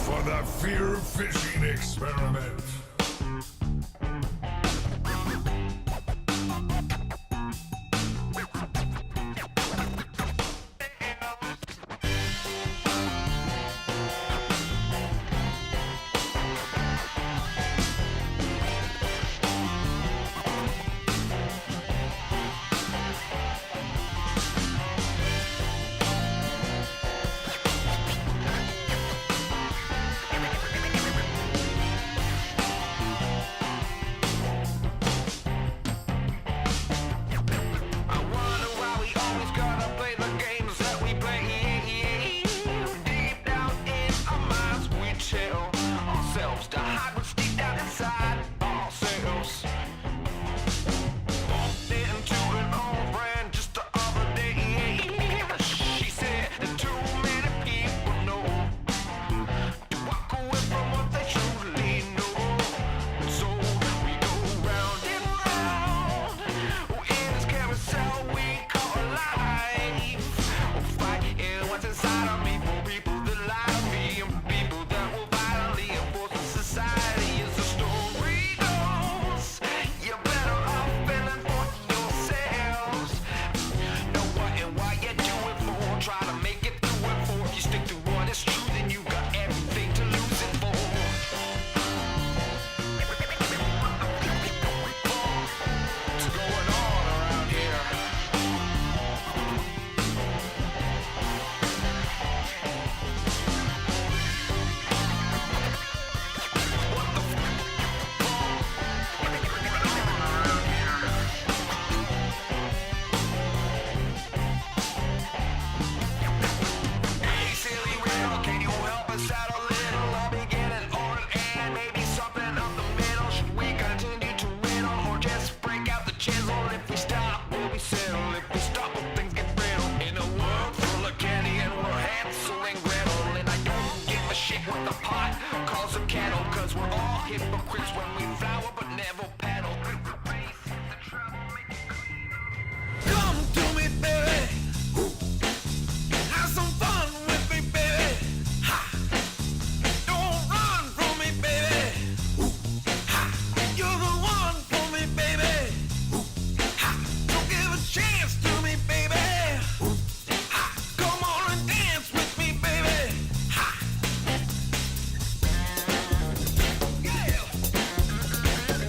for the fear fishing experiment.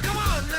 Come on now.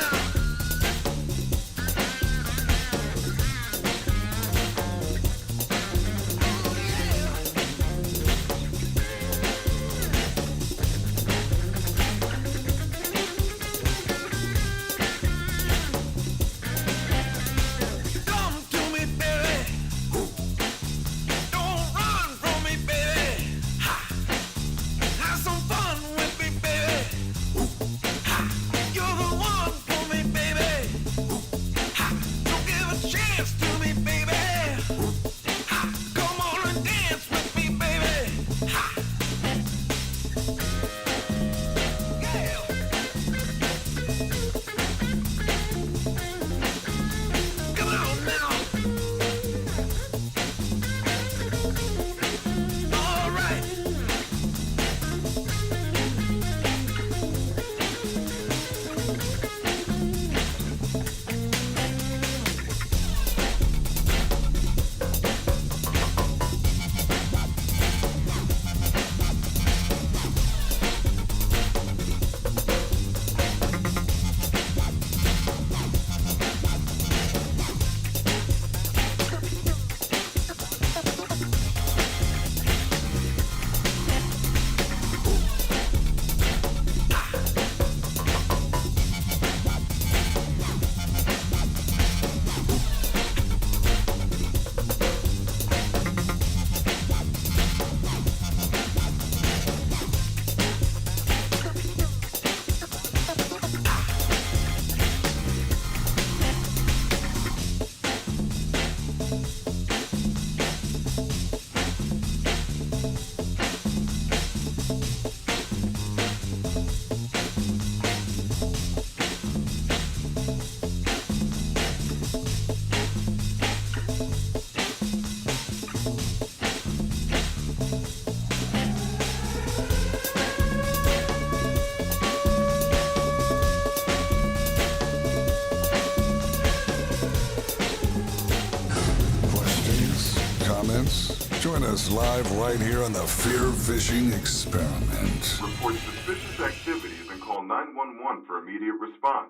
friends. Join us live right here on the Fear Fishing Experiment. Report suspicious activities and call 911 for immediate response.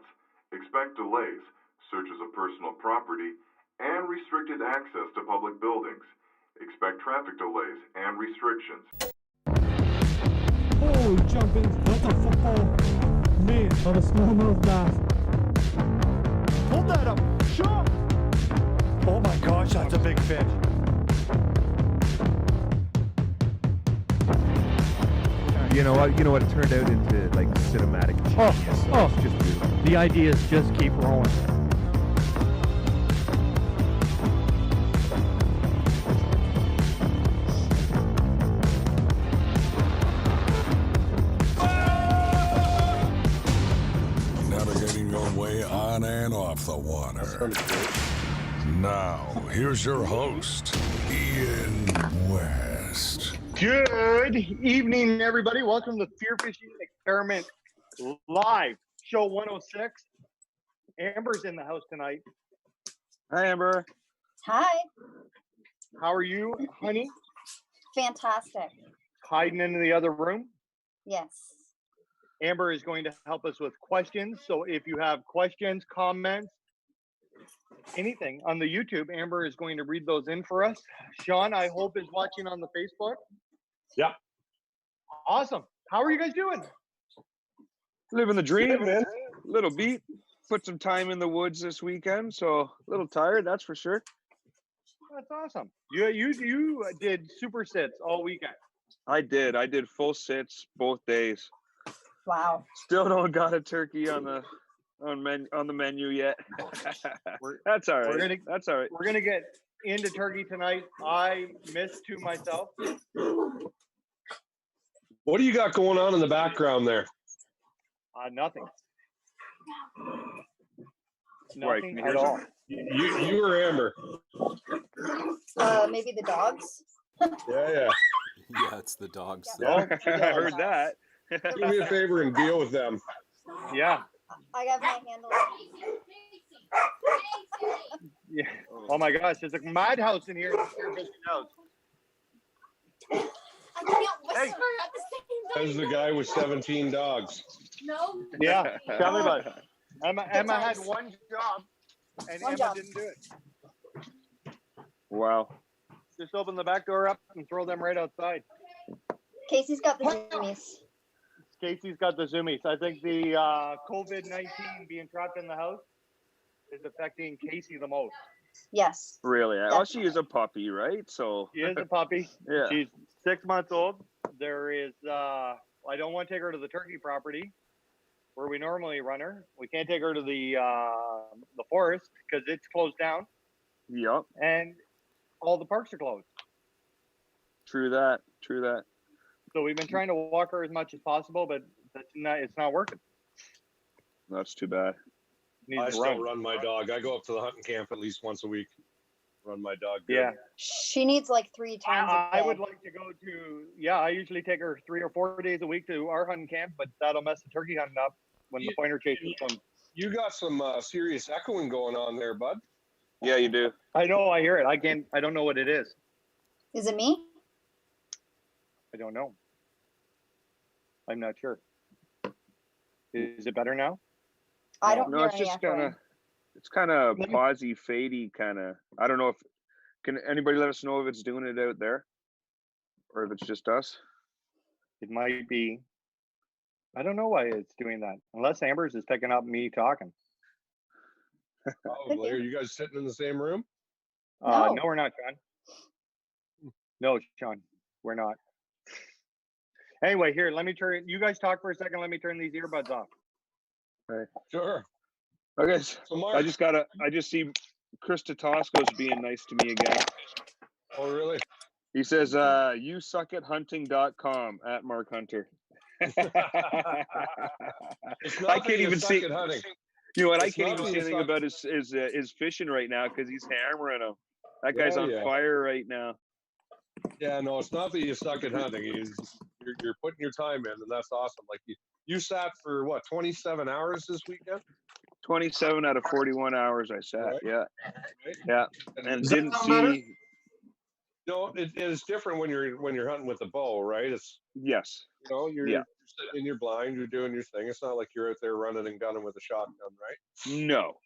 Expect delays, searches of personal property, and restricted access to public buildings. Expect traffic delays and restrictions. Oh, jumping, that's a football. Man, on a smallmouth bass. Hold that up, shot! Oh my gosh, that's a big fish. You know what? It turned out into like cinematic genius. It's just beautiful. The idea is just keep rolling. Navigating your way on and off the water. Now, here's your host, Ian West. Good evening, everybody. Welcome to Fear Fishing Experiment Live, show 106. Amber's in the house tonight. Hi, Amber. Hi. How are you, honey? Fantastic. Hiding in the other room. Yes. Amber is going to help us with questions. So if you have questions, comments, anything on the YouTube, Amber is going to read those in for us. Sean, I hope, is watching on the Facebook. Yeah. Awesome. How are you guys doing? Living the dream, man. Little beat. Put some time in the woods this weekend, so a little tired, that's for sure. That's awesome. You did super sits all weekend. I did full sits both days. Wow. Still don't got a turkey on the menu yet. That's all right. That's all right. We're gonna get into turkey tonight. I missed two myself. What do you got going on in the background there? Nothing. Right, Nothing at all. You or Amber? Maybe the dogs. Yeah. Yeah, it's the dogs. Yeah. I heard that. Do me a favor and deal with them. Yeah. I got my handle. Yeah. Oh my gosh, there's a madhouse in here. I can't whisper at the same time. There's the guy with 17 dogs. No. Yeah. Tell me about it. Emma had times. one job, and One Emma job. didn't do it. Wow. Just open the back door up and throw them right outside. Casey's got the zoomies. Casey's got the zoomies. I think the COVID-19 being trapped in the house is affecting Casey the most. Yes. Really? Oh, she is a puppy, right? So She is a puppy. yeah. She's 6 months old. There is, I don't want to take her to the turkey property where we normally run her. We can't take her to the forest because it's closed down Yep. and all the parks are closed. True that. So we've been trying to walk her as much as possible, but it's not working. That's too bad. Needs I to still run my dog. I go up to the hunting camp at least once a week. Run my dog. Good. Yeah. She needs like 3 times a I day. would like to go to, I usually take her 3 or 4 days a week to our hunting camp, but that'll mess the turkey hunting up when the pointer chases them. You got some serious echoing going on there, bud. Yeah, you do. I know, I hear it. I don't know what it is. Is it me? I don't know. I'm not sure. Is it better now? I don't No, hear it's any just echoing. kind of pausey, fadey kind of. I don't know if can anybody let us know if it's doing it out there, or if it's just us. It might be. I don't know why it's doing that. Unless Amber's is picking up me talking. Probably. Are you guys sitting in the same room? No. No, we're not, Sean. No, Sean, we're not. Anyway, here, let me turn. You guys talk for a second. Let me turn these earbuds off. Sure. Okay, So Mark, I just see Chris Tatosco's being nice to me again. oh really? He says, you suck at hunting.com at Mark Hunter. It's I not can't even see. at hunting. You know what? I It's can't not even that see you anything suck. about his fishing right now because he's hammering him. That guy's on Yeah. fire right now. Yeah, no, it's not that you suck at hunting. You're putting your time in, and that's awesome. Like you sat for what, 27 hours this weekend? 27 out of 41 hours I sat. Right. Yeah. Right? Yeah. And didn't see. No, it is different when you're hunting with a bow, right? It's Yes. you're Yeah. sitting in your blind, you're doing your thing. It's not like you're out there running and gunning with a shotgun, right? No.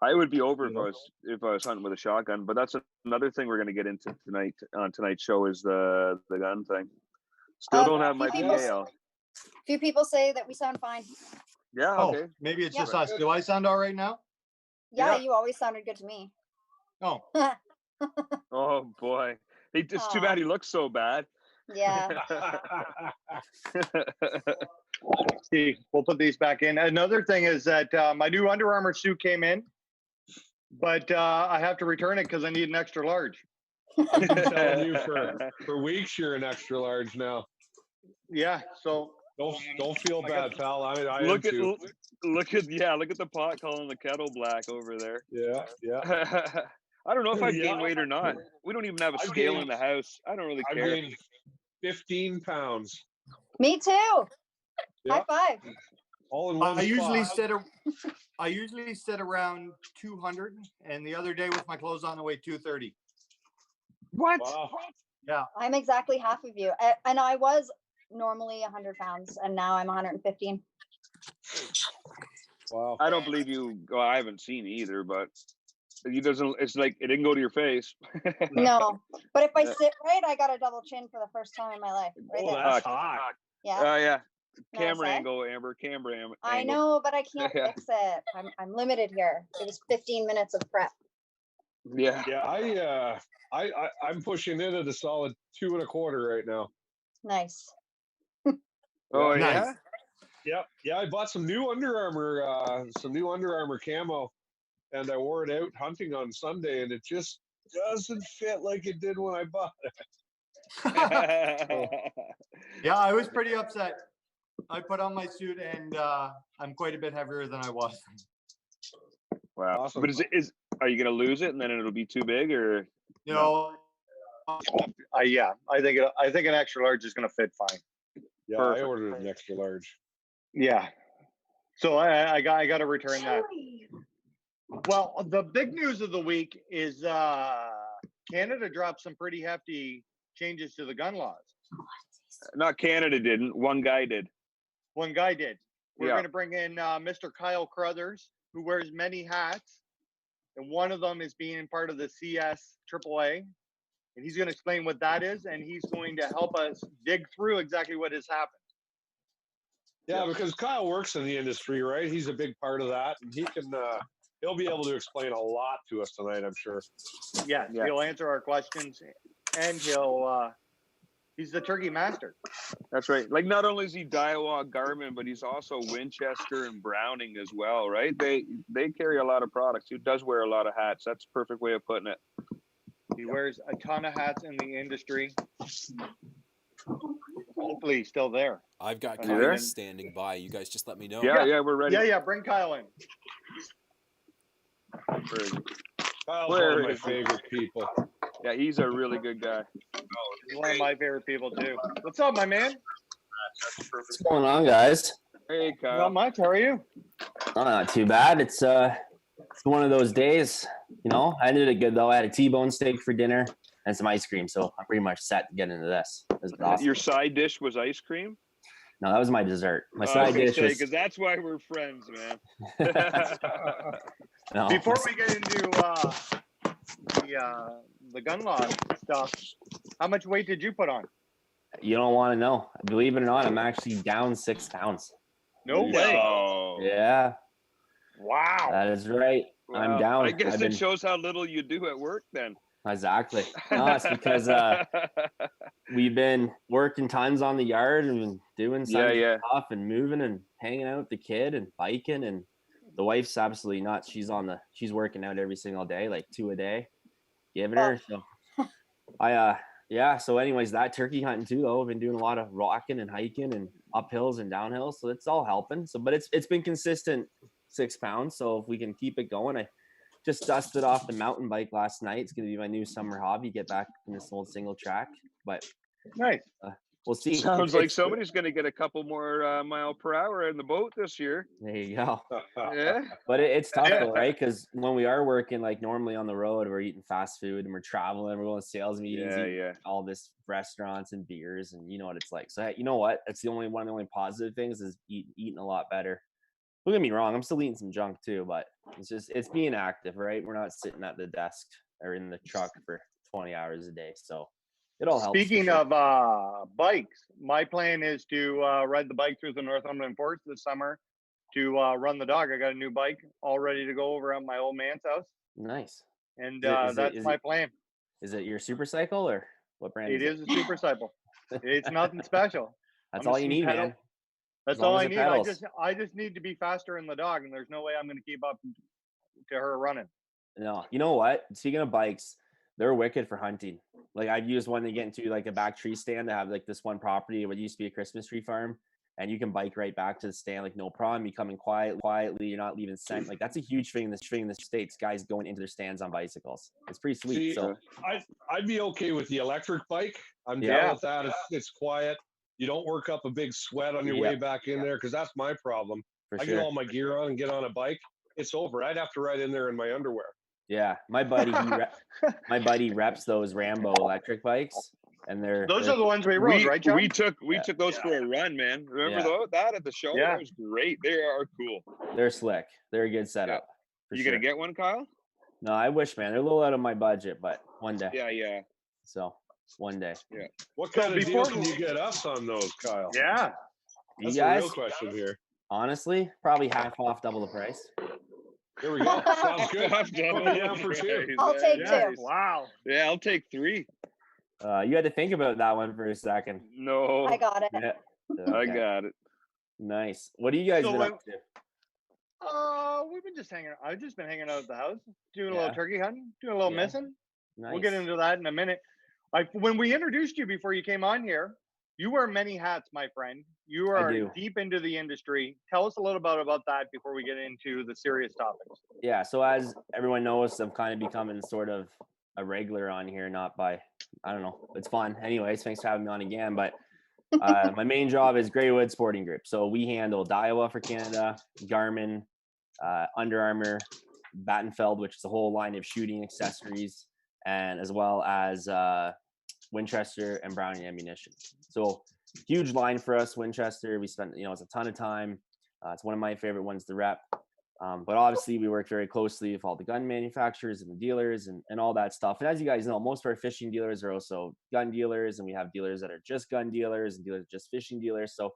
I would be over You if I was hunting with a shotgun, but that's another thing we're going to get into tonight on tonight's show is the gun thing. Still don't have my PAL. Few people say that we sound fine. Yeah. Oh, Okay. maybe it's Yeah. just us. Do I sound all right now? Yeah, Yeah. you always sounded good to me. Oh, Oh boy. It's too Aw. bad he looks so bad. Yeah. See, we'll put these back in. Another thing is that my new Under Armour suit came in, but I have to return it because I need an extra large. I've been telling you for weeks you're an extra large now. Yeah, so Don't feel bad, pal. I look am at too. look at the pot calling the kettle black over there. Yeah. I don't know if I've Yeah. gained weight or not. We don't even have a I've scale gained- in the house. I don't really I've care. gained 15 pounds. Me too. Yeah. High five. All in one I usually spot. sit around 200, and the other day with my clothes on, I weighed 230. What? Wow. I'm exactly half of you. And I was normally 100 pounds, and now I'm 115. Wow. I don't believe you. Well, I haven't seen either, but he doesn't. It's like it didn't go to your face. No, but if I sit right, I got a double chin for the first time in my life. Right Oh, there. that's hot. Yeah. Yeah. Nice, Camera eh? angle, Amber. Camera angle. I know, but I can't Yeah. fix it. I'm limited here. It was 15 minutes of prep. Yeah. Yeah, I'm pushing in at a solid 2.25 right now. Nice. Oh Nice. yeah. Yeah. I bought some new Under Armour camo, and I wore it out hunting on Sunday, and it just doesn't fit like it did when I bought it. Yeah, I was pretty upset. I put on my suit, and I'm quite a bit heavier than I was. Wow. Awesome. But are you gonna lose it and then it'll be too big, or You know, yeah, I think an extra large is going to fit fine. Yeah, Perfect. I ordered an extra large. Yeah. So I got to return that. Well, the big news of the week is Canada dropped some pretty hefty changes to the gun laws. not Canada didn't? One guy did. One guy did. We're Yeah. going to bring in Mr. Kyle Carruthers, who wears many hats, and one of them is being part of the CSAAA, and he's going to explain what that is, and he's going to help us dig through exactly what has happened. Yeah, because Kyle works in the industry, right? He's a big part of that, and he'll be able to explain a lot to us tonight, I'm sure. Yeah, Yeah. he'll answer our questions, and he's the turkey master. That's right. Like, not only is he Daiwa Garmin, but he's also Winchester and Browning as well, right? They carry a lot of products. He does wear a lot of hats. That's a perfect way of putting it. He wears a ton of hats in the industry. Hopefully he's still there. I've got You there? Kyle standing by. You guys just let me know. Yeah, we're ready. Yeah, bring Kyle in. Kyle's Where one of my is he? favorite people. Yeah, he's a really good guy. He's one of my favorite people too. What's up, my man? What's going on, guys? Hey, Kyle. Not much. How are you? Oh, not too bad. It's one of those days. You know, I did it good though. I had a T-bone steak for dinner and some ice cream, so I'm pretty much set to get into this. It was awesome. Your side dish was ice cream? No, that was my dessert. My side dish was. Because that's why we're friends, man. No, Before we get into the gun law stuff, how much weight did you put on? you don't want to know. Believe it or not, I'm actually down 6 pounds. No way. No. Yeah, Wow. that is right. I'm Well, down. I guess I've it been- shows how little you do at work then. Exactly. No, it's because we've been working tons on the yard and doing some stuff and moving and hanging out with the kid and biking, and the wife's absolutely nuts. She's working out every single day, like 2 a day, giving her. So so anyways, that turkey hunting too though. I've been doing a lot of rocking and hiking and up hills and down hills, so it's all helping. So but it's been consistent 6 pounds. So if we can keep it going, I just dusted off the mountain bike last night. It's going to be my new summer hobby, get back in this old single track. But nice. we'll see. Sounds like somebody's going to get a couple more mile per hour in the boat this year. There you go. Yeah. But it's tough though, right? Because when we are working, like normally on the road, we're eating fast food and we're traveling, we're going to sales meetings, eating all this restaurants and beers, and you know what it's like. So you know what? That's one of the only positive things is eating a lot better. Don't get me wrong, I'm still eating some junk too, but it's being active, right? We're not sitting at the desk or in the truck for 20 hours a day. So it all helps. Speaking of bikes, my plan is to ride the bike through the Northumberland Forest this summer to run the dog. I got a new bike all ready to go over at my old man's house. Nice. And that's my plan. Is it your super cycle or what brand is it? It is a super cycle. It's nothing special. That's all you need, man. That's all I need. I just need to be faster in the dog, and there's no way I'm going to keep up to her running. No, you know what? Speaking of bikes, they're wicked for hunting. Like I've used one to get into like a back tree stand to have like this one property, what used to be a Christmas tree farm, and you can bike right back to the stand, like no problem. You come in quietly, you're not leaving scent. Like that's a huge thing in the States, guys going into their stands on bicycles. It's pretty sweet. See, so I'd be okay with the electric bike. I'm down with that. It's quiet. You don't work up a big sweat on your way back in there, because that's my problem. I get all my gear on and get on a bike. It's over. I'd have to ride in there in my underwear. Yeah, my buddy reps those Rambo electric bikes, and those are the ones we rode, right, John? We took those for a run, man. Remember that at the show? Yeah. That was great. They are cool. They're slick. They're a good setup. You gonna get one, Kyle? No, I wish, man. They're a little out of my budget, but one day. Yeah. So one day. Yeah. What kind of deal can you get us on those, Kyle? Yeah. That's a real question here. Honestly, probably half off, double the price. Here we go. Sounds good. Put me down for 2. I'll take 2. Wow. Yeah, I'll take 3. You had to think about that one for a second. No. I got it. Yeah. Okay. I got it. Nice. What do you guys been up to? We've been just hanging. I've just been hanging out at the house, doing a little turkey hunting, doing a little missing. Nice. We'll get into that in a minute. When we introduced you before you came on here, you wear many hats, my friend. You are deep into the industry. Tell us a little bit about that before we get into the serious topics. Yeah. So as everyone knows, I'm kind of becoming sort of a regular on here, not by, I don't know. It's fun. Anyways, thanks for having me on again. But my main job is Greywood Sporting Group. So we handle Daiwa for Canada, Garmin, Under Armour, Battenfeld, which is a whole line of shooting accessories, and as well as Winchester and Browning ammunition. So huge line for us, Winchester. We spent, it's a ton of time. It's one of my favorite ones to rep. But obviously we work very closely with all the gun manufacturers and the dealers and all that stuff. And as you guys know, most of our fishing dealers are also gun dealers, and we have dealers that are just gun dealers and dealers just fishing dealers. So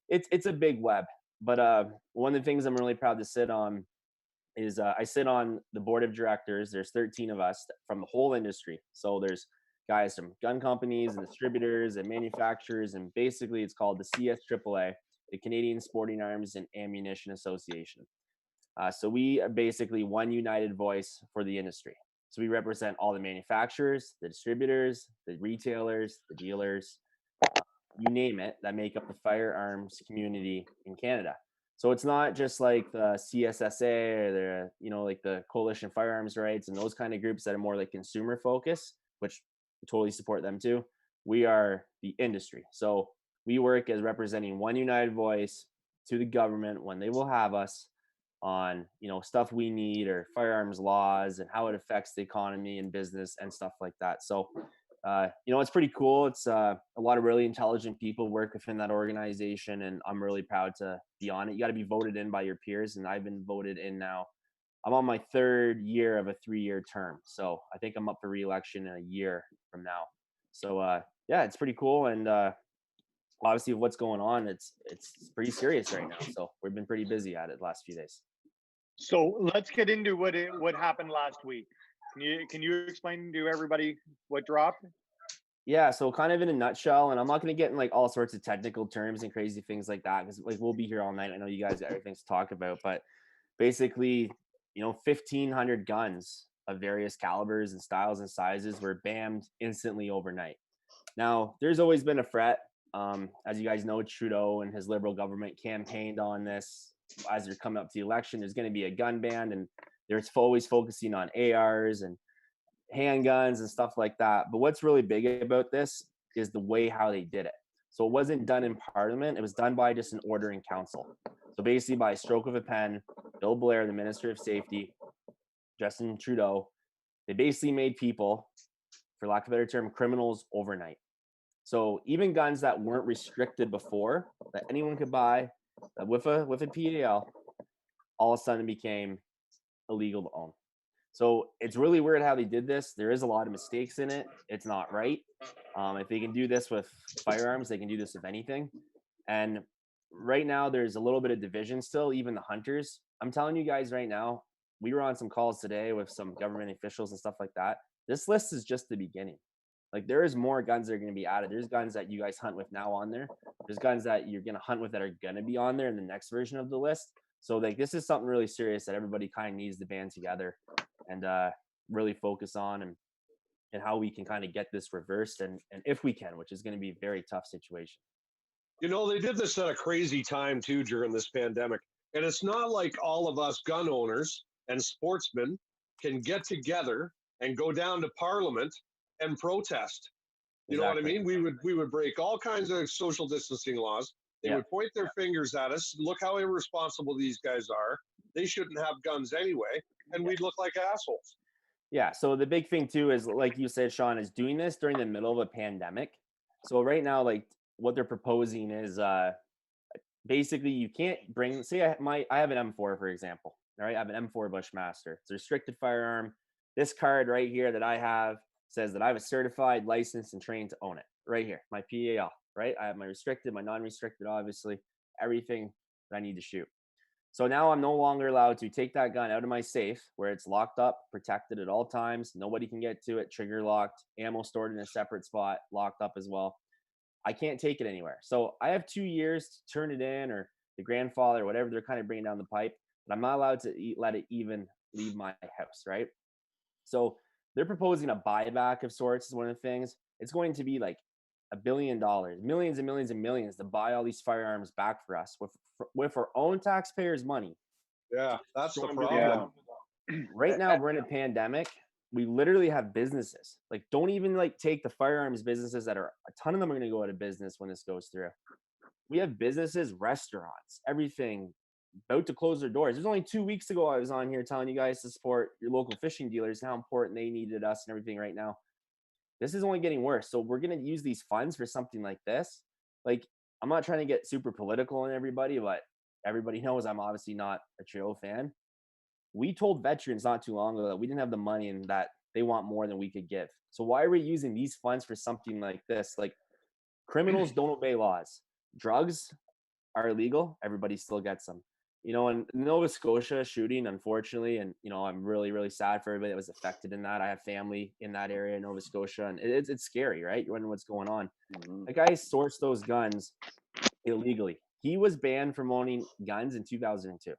it's a big web. But one of the things I'm really proud to sit on is I sit on the board of directors. There's 13 of us from the whole industry. So there's guys from gun companies and distributors and manufacturers, and basically it's called the CSAAA, the Canadian Sporting Arms and Ammunition Association. So we are basically one united voice for the industry. So we represent all the manufacturers, the distributors, the retailers, the dealers, you name it, that make up the firearms community in Canada. So it's not just like the CSAAA or the, like the Coalition Firearms Rights and those kind of groups that are more like consumer focused, which totally support them too. We are the industry. So we work as representing one united voice to the government when they will have us on, stuff we need, or firearms laws and how it affects the economy and business and stuff like that. So, it's pretty cool. It's a lot of really intelligent people work within that organization, and I'm really proud to be on it. You got to be voted in by your peers, and I've been voted in now. I'm on my 3rd year of a 3-year term. So I think I'm up for re-election in a year from now. So, it's pretty cool. And obviously what's going on, it's pretty serious right now. So we've been pretty busy at it the last few days. So let's get into what happened last week. Can you explain to everybody what dropped? Yeah, so kind of in a nutshell, and I'm not going to get in like all sorts of technical terms and crazy things like that, because like we'll be here all night. I know you guys got everything to talk about, but basically, 1,500 guns of various calibers and styles and sizes were banned instantly overnight. Now, there's always been a threat. As you guys know, Trudeau and his Liberal government campaigned on this. As they're coming up to the election, there's going to be a gun ban, and they're always focusing on ARs and handguns and stuff like that. But what's really big about this is the way how they did it. So it wasn't done in Parliament. It was done by just an order in council. So basically by a stroke of a pen, Bill Blair, the Minister of Safety, Justin Trudeau, they basically made people, for lack of a better term, criminals overnight. So even guns that weren't restricted before, that anyone could buy with a PAL, all of a sudden became illegal to own. So it's really weird how they did this. There is a lot of mistakes in it. It's not right. If they can do this with firearms, they can do this with anything. And right now, there's a little bit of division still, even the hunters. I'm telling you guys right now, we were on some calls today with some government officials and stuff like that. This list is just the beginning. Like there is more guns that are going to be added. There's guns that you guys hunt with now on there. There's guns that you're going to hunt with that are going to be on there in the next version of the list. So like this is something really serious that everybody kind of needs to band together and really focus on and how we can kind of get this reversed and if we can, which is going to be a very tough situation. You know, they did this at a crazy time too during this pandemic. And it's not like all of us gun owners and sportsmen can get together and go down to Parliament and protest. You know what I mean? We would break all kinds of social distancing laws. They would point their fingers at us. Look how irresponsible these guys are. They shouldn't have guns anyway. And we'd look like assholes. Yeah. So the big thing too is, like you said, Sean, is doing this during the middle of a pandemic. So right now, like what they're proposing is basically you can't bring, say I have an M4, for example. All right. I have an M4 Bushmaster. It's a restricted firearm. This card right here that I have says that I have a certified, licensed, and trained to own it. Right here, my PAL, right? I have my restricted, my non-restricted, obviously, everything that I need to shoot. So now I'm no longer allowed to take that gun out of my safe where it's locked up, protected at all times. Nobody can get to it, trigger locked, ammo stored in a separate spot, locked up as well. I can't take it anywhere. So I have 2 years to turn it in, or the grandfather, whatever they're kind of bringing down the pipe, but I'm not allowed to let it even leave my house, right? So they're proposing a buyback of sorts is one of the things. It's going to be like $1 billion, millions and millions and millions to buy all these firearms back for us with our own taxpayers' money. Yeah, that's the problem. Right now, we're in a pandemic. We literally have businesses. Like, don't even like take the firearms businesses that are, a ton of them are going to go out of business when this goes through. We have businesses, restaurants, everything about to close their doors. There's only 2 weeks ago I was on here telling you guys to support your local fishing dealers and how important they needed us and everything right now. This is only getting worse. So we're going to use these funds for something like this. Like, I'm not trying to get super political on everybody, but everybody knows I'm obviously not a Trudeau fan. We told veterans not too long ago that we didn't have the money and that they want more than we could give. So why are we using these funds for something like this? Like, criminals don't obey laws. Drugs are illegal. Everybody still gets them. You know, in Nova Scotia shooting, unfortunately, and, you know, I'm really, really sad for everybody that was affected in that. I have family in that area in Nova Scotia, and it's scary, right? You wonder what's going on. The guy sourced those guns illegally. He was banned from owning guns in 2002.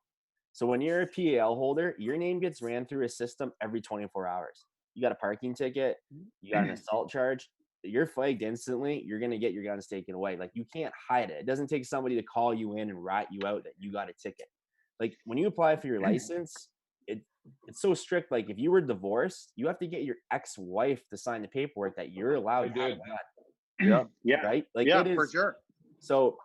So when you're a PAL holder, your name gets ran through a system every 24 hours. You got a parking ticket, you got an assault charge, you're flagged instantly, you're going to get your guns taken away. Like, you can't hide it. It doesn't take somebody to call you in and rat you out that you got a ticket. Like, when you apply for your license, it's so strict. Like, if you were divorced, you have to get your ex-wife to sign the paperwork that you're allowed to have a gun. Yeah. Right? Like, yeah, it is, for sure. So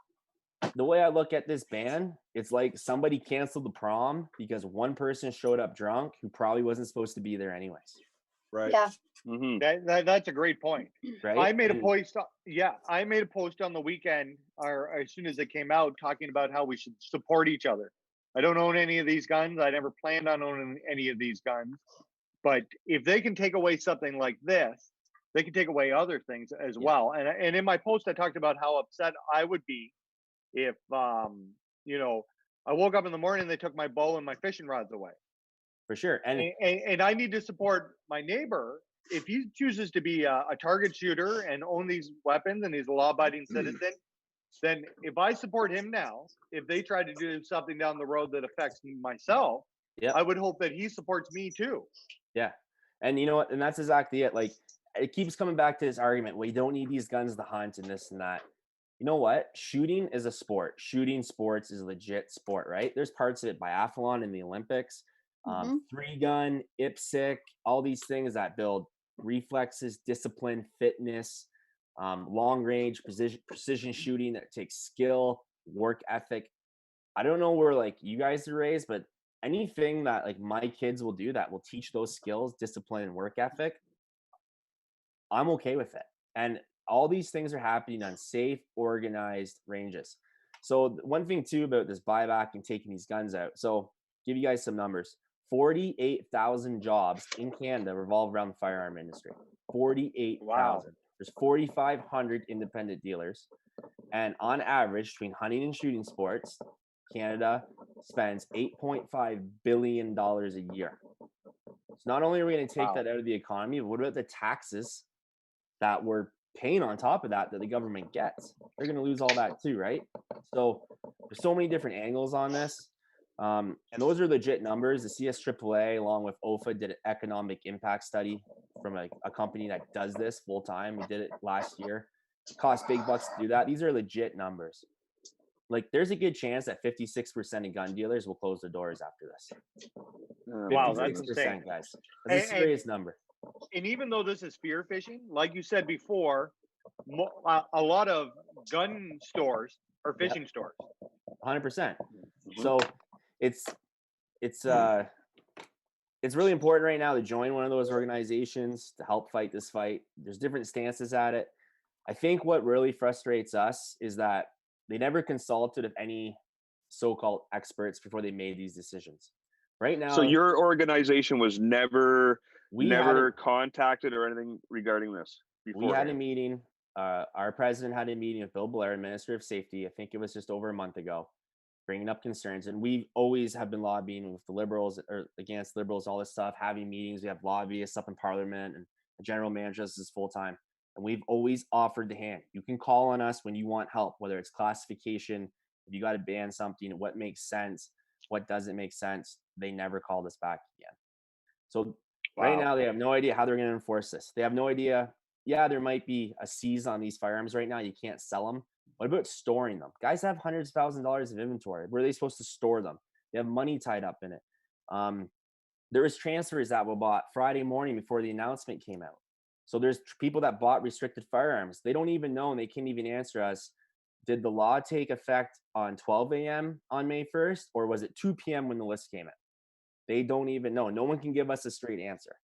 the way I look at this ban, it's like somebody canceled the prom because one person showed up drunk who probably wasn't supposed to be there anyways. Right. Yeah. That's a great point. Right. I made a post. Yeah, I made a post on the weekend, or as soon as it came out, talking about how we should support each other. I don't own any of these guns. I never planned on owning any of these guns. But if they can take away something like this, they can take away other things as well. And in my post, I talked about how upset I would be if, you know, I woke up in the morning and they took my bow and my fishing rods away. For sure. And I need to support my neighbor. If he chooses to be a target shooter and own these weapons and he's a law-abiding citizen, then if I support him now, if they try to do something down the road that affects myself, I would hope that he supports me too. Yeah. And you know what? And that's exactly it. Like, it keeps coming back to this argument. We don't need these guns to hunt and this and that. You know what? Shooting is a sport. Shooting sports is a legit sport, right? There's parts of it, biathlon in the Olympics, 3-gun, IPSC, all these things that build reflexes, discipline, fitness, long range precision shooting that takes skill, work ethic. I don't know where like you guys are raised, but anything that like my kids will do that will teach those skills, discipline, and work ethic, I'm okay with it. And all these things are happening on safe, organized ranges. So one thing too about this buyback and taking these guns out. So give you guys some numbers. 48,000 jobs in Canada revolve around the firearm industry. 48,000. Wow. There's 4,500 independent dealers. And on average, between hunting and shooting sports, Canada spends $8.5 billion a year. So not only are we going to take that out of the economy, but what about the taxes that we're paying on top of that the government gets? They're going to lose all that too, right? So there's so many different angles on this. And those are legit numbers. The CSAAA, along with OFA, did an economic impact study from a company that does this full time. We did it last year. It costs big bucks to do that. These are legit numbers. Like, there's a good chance that 56% of gun dealers will close their doors after this. Wow, that's insane, guys. That's a serious number. And even though this is spear fishing, like you said before, a lot of gun stores are fishing stores. 100%. So it's really important right now to join one of those organizations to help fight this fight. There's different stances at it. I think what really frustrates us is that they never consulted with any so-called experts before they made these decisions. Right now, so your organization was never contacted or anything regarding this before? We had a meeting. Our president had a meeting with Bill Blair, Minister of Safety. I think it was just over a month ago, bringing up concerns. And we always have been lobbying with the Liberals or against Liberals, all this stuff, having meetings. We have lobbyists up in Parliament, and the general manager is full time. And we've always offered the hand. You can call on us when you want help, whether it's classification, if you got to ban something, what makes sense, what doesn't make sense. They never called us back again. So right now, they have no idea how they're going to enforce this. They have no idea. Yeah, there might be a seize on these firearms right now. You can't sell them. What about storing them? Guys have hundreds of thousands of dollars of inventory. Where are they supposed to store them? They have money tied up in it. There was transfers that were bought Friday morning before the announcement came out. So there's people that bought restricted firearms. They don't even know, and they can't even answer us. Did the law take effect on 12 a.m. on May 1st, or was it 2 p.m. when the list came out? They don't even know. No one can give us a straight answer.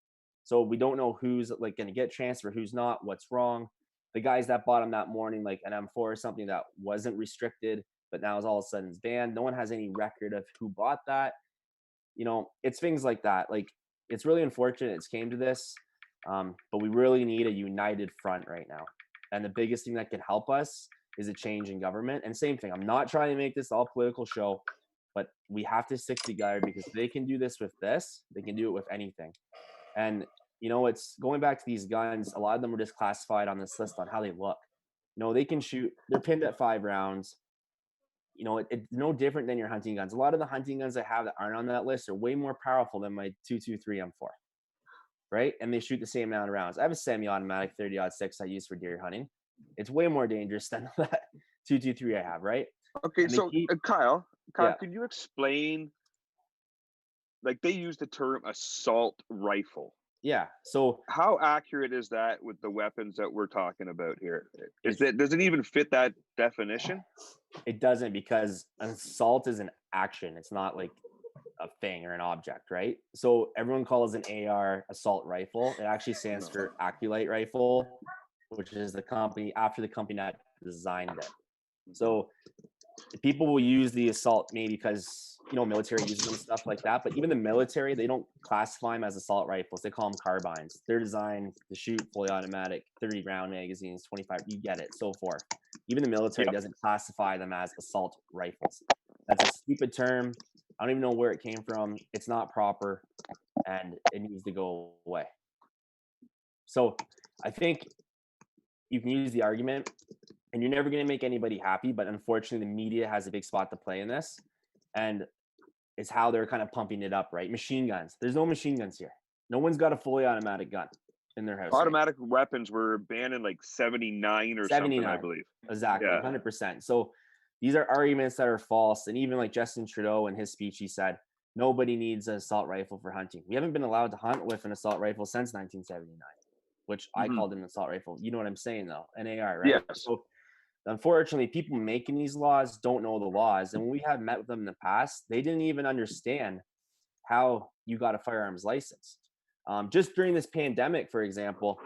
So we don't know who's like going to get transferred, who's not, what's wrong. The guys that bought them that morning, like an M4 or something that wasn't restricted, but now is all of a sudden it's banned. No one has any record of who bought that. You know, it's things like that. Like, it's really unfortunate it's came to this, but we really need a united front right now. And the biggest thing that can help us is a change in government. And same thing, I'm not trying to make this all political show, but we have to stick together, because if they can do this with this, they can do it with anything. And, you know, it's going back to these guns. A lot of them were just classified on this list on how they look. You know, they can shoot, they're pinned at 5 rounds. You know, it's no different than your hunting guns. A lot of the hunting guns I have that aren't on that list are way more powerful than my 223 M4, right? And they shoot the same amount of rounds. I have a semi-automatic 30-06 I use for deer hunting. It's way more dangerous than that 223 I have, right? Okay, so Kyle, could you explain, like, they use the term assault rifle. Yeah. So how accurate is that with the weapons that we're talking about here? Does it even fit that definition? It doesn't, because an assault is an action. It's not like a thing or an object, right? So everyone calls an AR assault rifle. It actually stands for Aculite Rifle, which is the company that designed it. So people will use the assault maybe because, you know, military uses them and stuff like that. But even the military, they don't classify them as assault rifles. They call them carbines. They're designed to shoot fully automatic, 30 round magazines, 25, you get it, so forth. Even the military doesn't classify them as assault rifles. That's a stupid term. I don't even know where it came from. It's not proper, and it needs to go away. So I think you can use the argument, and you're never going to make anybody happy, but unfortunately the media has a big spot to play in this, and it's how they're kind of pumping it up, right? Machine guns. There's no machine guns here. No one's got a fully automatic gun in their house. Automatic weapons were banned in like 79 or 79. Something, I believe. Exactly, 100%. So these are arguments that are false. And even like Justin Trudeau in his speech, he said, nobody needs an assault rifle for hunting. We haven't been allowed to hunt with an assault rifle since 1979. which I called an assault rifle. You know what I'm saying though? An AR, right? Yes. So unfortunately, people making these laws don't know the laws. And when we have met with them in the past, they didn't even understand how you got a firearms license. Just during this pandemic, for example,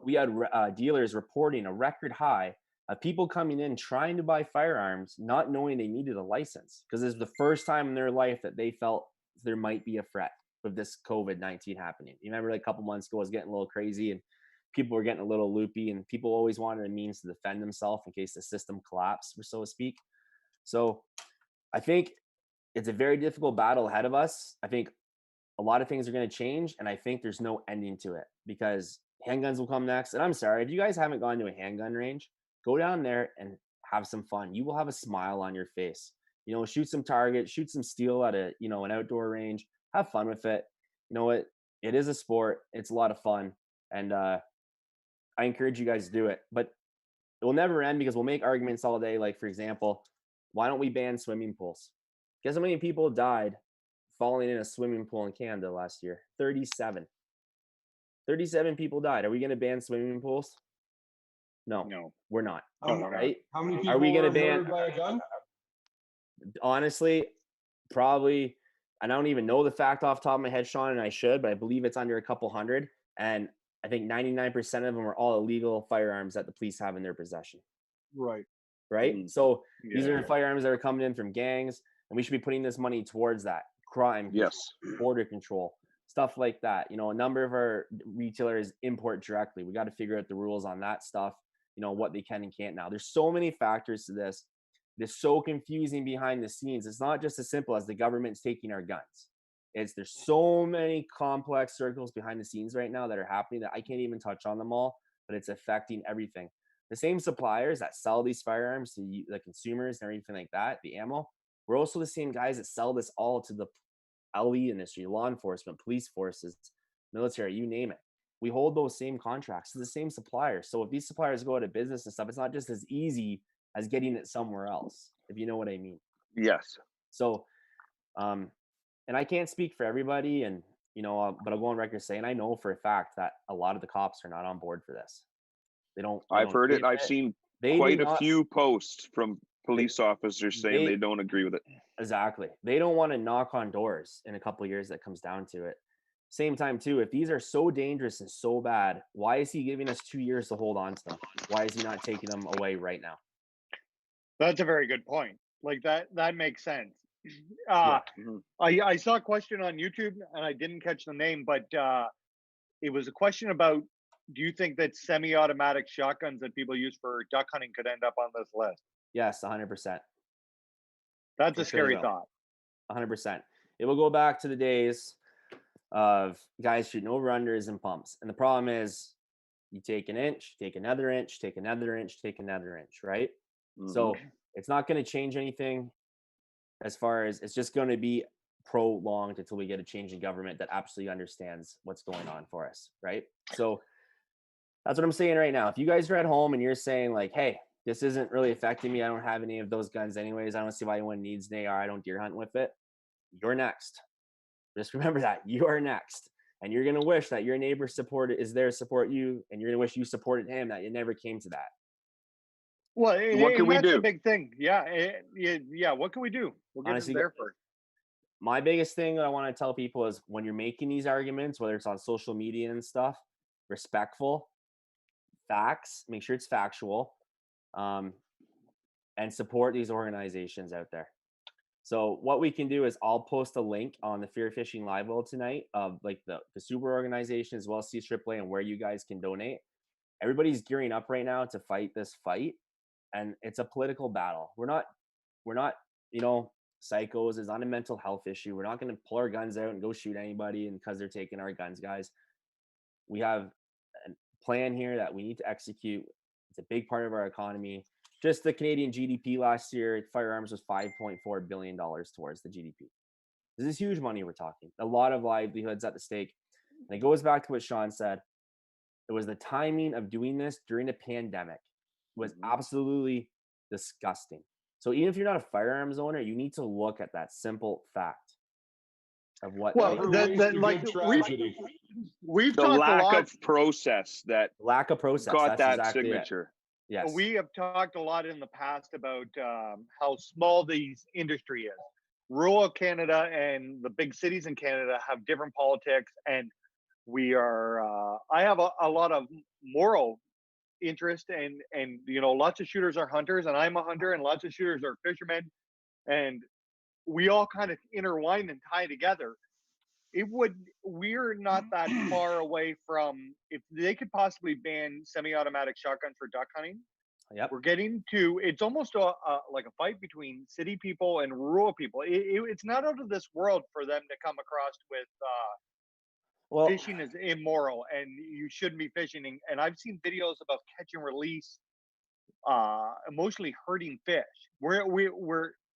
we had dealers reporting a record high of people coming in trying to buy firearms, not knowing they needed a license, because it's the first time in their life that they felt there might be a threat with this COVID-19 happening. You remember like a couple months ago, it was getting a little crazy and people were getting a little loopy, and people always wanted a means to defend themselves in case the system collapsed, so to speak. So I think it's a very difficult battle ahead of us. I think a lot of things are going to change, and I think there's no ending to it, because handguns will come next. And I'm sorry, if you guys haven't gone to a handgun range, go down there and have some fun. You will have a smile on your face. You know, shoot some targets, shoot some steel at an outdoor range, have fun with it. You know what? It is a sport. It's a lot of fun. And I encourage you guys to do it, but it will never end, because we'll make arguments all day. Like, for example, why don't we ban swimming pools? Guess how many people died falling in a swimming pool in Canada last year? 37. 37 people died. Are we going to ban swimming pools? No, we're not. Right? How many people are we going to murdered ban? by a gun? Honestly, probably. I don't even know the fact off the top of my head, Sean, and I should, but I believe it's under a couple hundred. And I think 99% of them are all illegal firearms that the police have in their possession. Right. Right. So these are firearms that are coming in from gangs, and we should be putting this money towards that. Crime, yes, border control, stuff like that. You know, a number of our retailers import directly. We got to figure out the rules on that stuff, you know, what they can and can't now. There's so many factors to this. It's so confusing behind the scenes. It's not just as simple as the government's taking our guns. There's so many complex circles behind the scenes right now that are happening that I can't even touch on them all, but it's affecting everything. The same suppliers that sell these firearms to the consumers and everything like that, the ammo, we're also the same guys that sell this all to the LE industry, law enforcement, police forces, military, you name it. We hold those same contracts to the same suppliers. So if these suppliers go out of business and stuff, it's not just as easy as getting it somewhere else, if you know what I mean. Yes. So, and I can't speak for everybody, and but I'll go on record saying I know for a fact that a lot of the cops are not on board for this. They don't. I've heard it. I've seen quite a few posts from police officers saying they don't agree with it. Exactly. They don't want to knock on doors in a couple of years. That comes down to it. Same time too, if these are so dangerous and so bad, why is he giving us 2 years to hold on to them? Why is he not taking them away right now? That's a very good point. Like that makes sense. I saw a question on YouTube and I didn't catch the name, but it was a question about, do you think that semi-automatic shotguns that people use for duck hunting could end up on this list? Yes, 100%. That's a scary thought. 100%. It will go back to the days of guys shooting over-unders and pumps. And the problem is you take an inch, take another inch, take another inch, take another inch, right? Mm-hmm. So it's not going to change anything as far as it's just going to be prolonged until we get a change in government that absolutely understands what's going on for us, right? So that's what I'm saying right now. If you guys are at home and you're saying like, hey, this isn't really affecting me, I don't have any of those guns anyways, I don't see why anyone needs an AR, I don't deer hunt with it, you're next. Just remember that. You are next. And you're going to wish that your neighbor is there to support you, and you're going to wish you supported him, that it never came to that. Well, what can we do? That's the big thing. Yeah. What can we do? We'll get them there first. My biggest thing that I want to tell people is when you're making these arguments, whether it's on social media and stuff, respectful, facts, make sure it's factual, and support these organizations out there. So what we can do is I'll post a link on the Fear Fishing Live Well tonight of like the Super organization as well as CSAAA and where you guys can donate. Everybody's gearing up right now to fight this fight, and it's a political battle. We're not, psychos. It's not a mental health issue. We're not going to pull our guns out and go shoot anybody and because they're taking our guns, guys. We have a plan here that we need to execute. It's a big part of our economy. Just the Canadian GDP last year, firearms was $5.4 billion towards the GDP. This is huge money we're talking. A lot of livelihoods at the stake. And it goes back to what Sean said. It was the timing of doing this during a pandemic was absolutely disgusting. So even if you're not a firearms owner, you need to look at that simple fact. of what. Well, like we've the talked lack a lot, of process that lack of process got that's that exactly signature. It. Yes. we have talked a lot in the past about how small the industry is. Rural Canada and the big cities in Canada have different politics, and we are. I have a lot of moral interest, and lots of shooters are hunters, and I'm a hunter, and lots of shooters are fishermen, and we all kind of intertwine and tie together. We're not that far away from, if they could possibly ban semi-automatic shotguns for duck hunting. Yep. We're getting to, it's almost like a fight between city people and rural people. It's not out of this world for them to come across with fishing is immoral and you shouldn't be fishing. And I've seen videos about catch and release, emotionally hurting fish.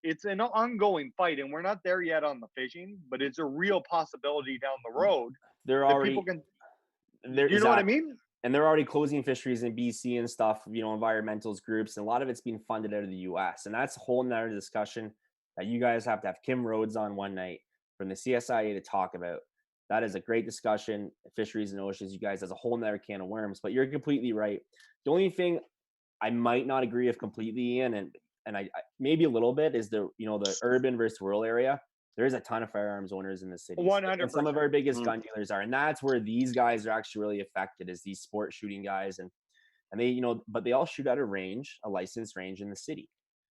It's an ongoing fight, and we're not there yet on the fishing, but it's a real possibility down the road. They're already, people can, you know what I mean? And they're already closing fisheries in BC and stuff, environmentals groups, and a lot of it's being funded out of the US. And that's a whole nother discussion that you guys have to have Kim Rhodes on one night from the CSAAA to talk about. That is a great discussion. Fisheries and oceans, you guys, as a whole nother can of worms. But you're completely right. The only thing I might not agree with completely, Ian, and I maybe a little bit, is the urban versus rural area. There is a ton of firearms owners in the city. 100%. And some of our biggest gun dealers are, and that's where these guys are actually really affected, is these sport shooting guys, and they, but they all shoot at a licensed range in the city.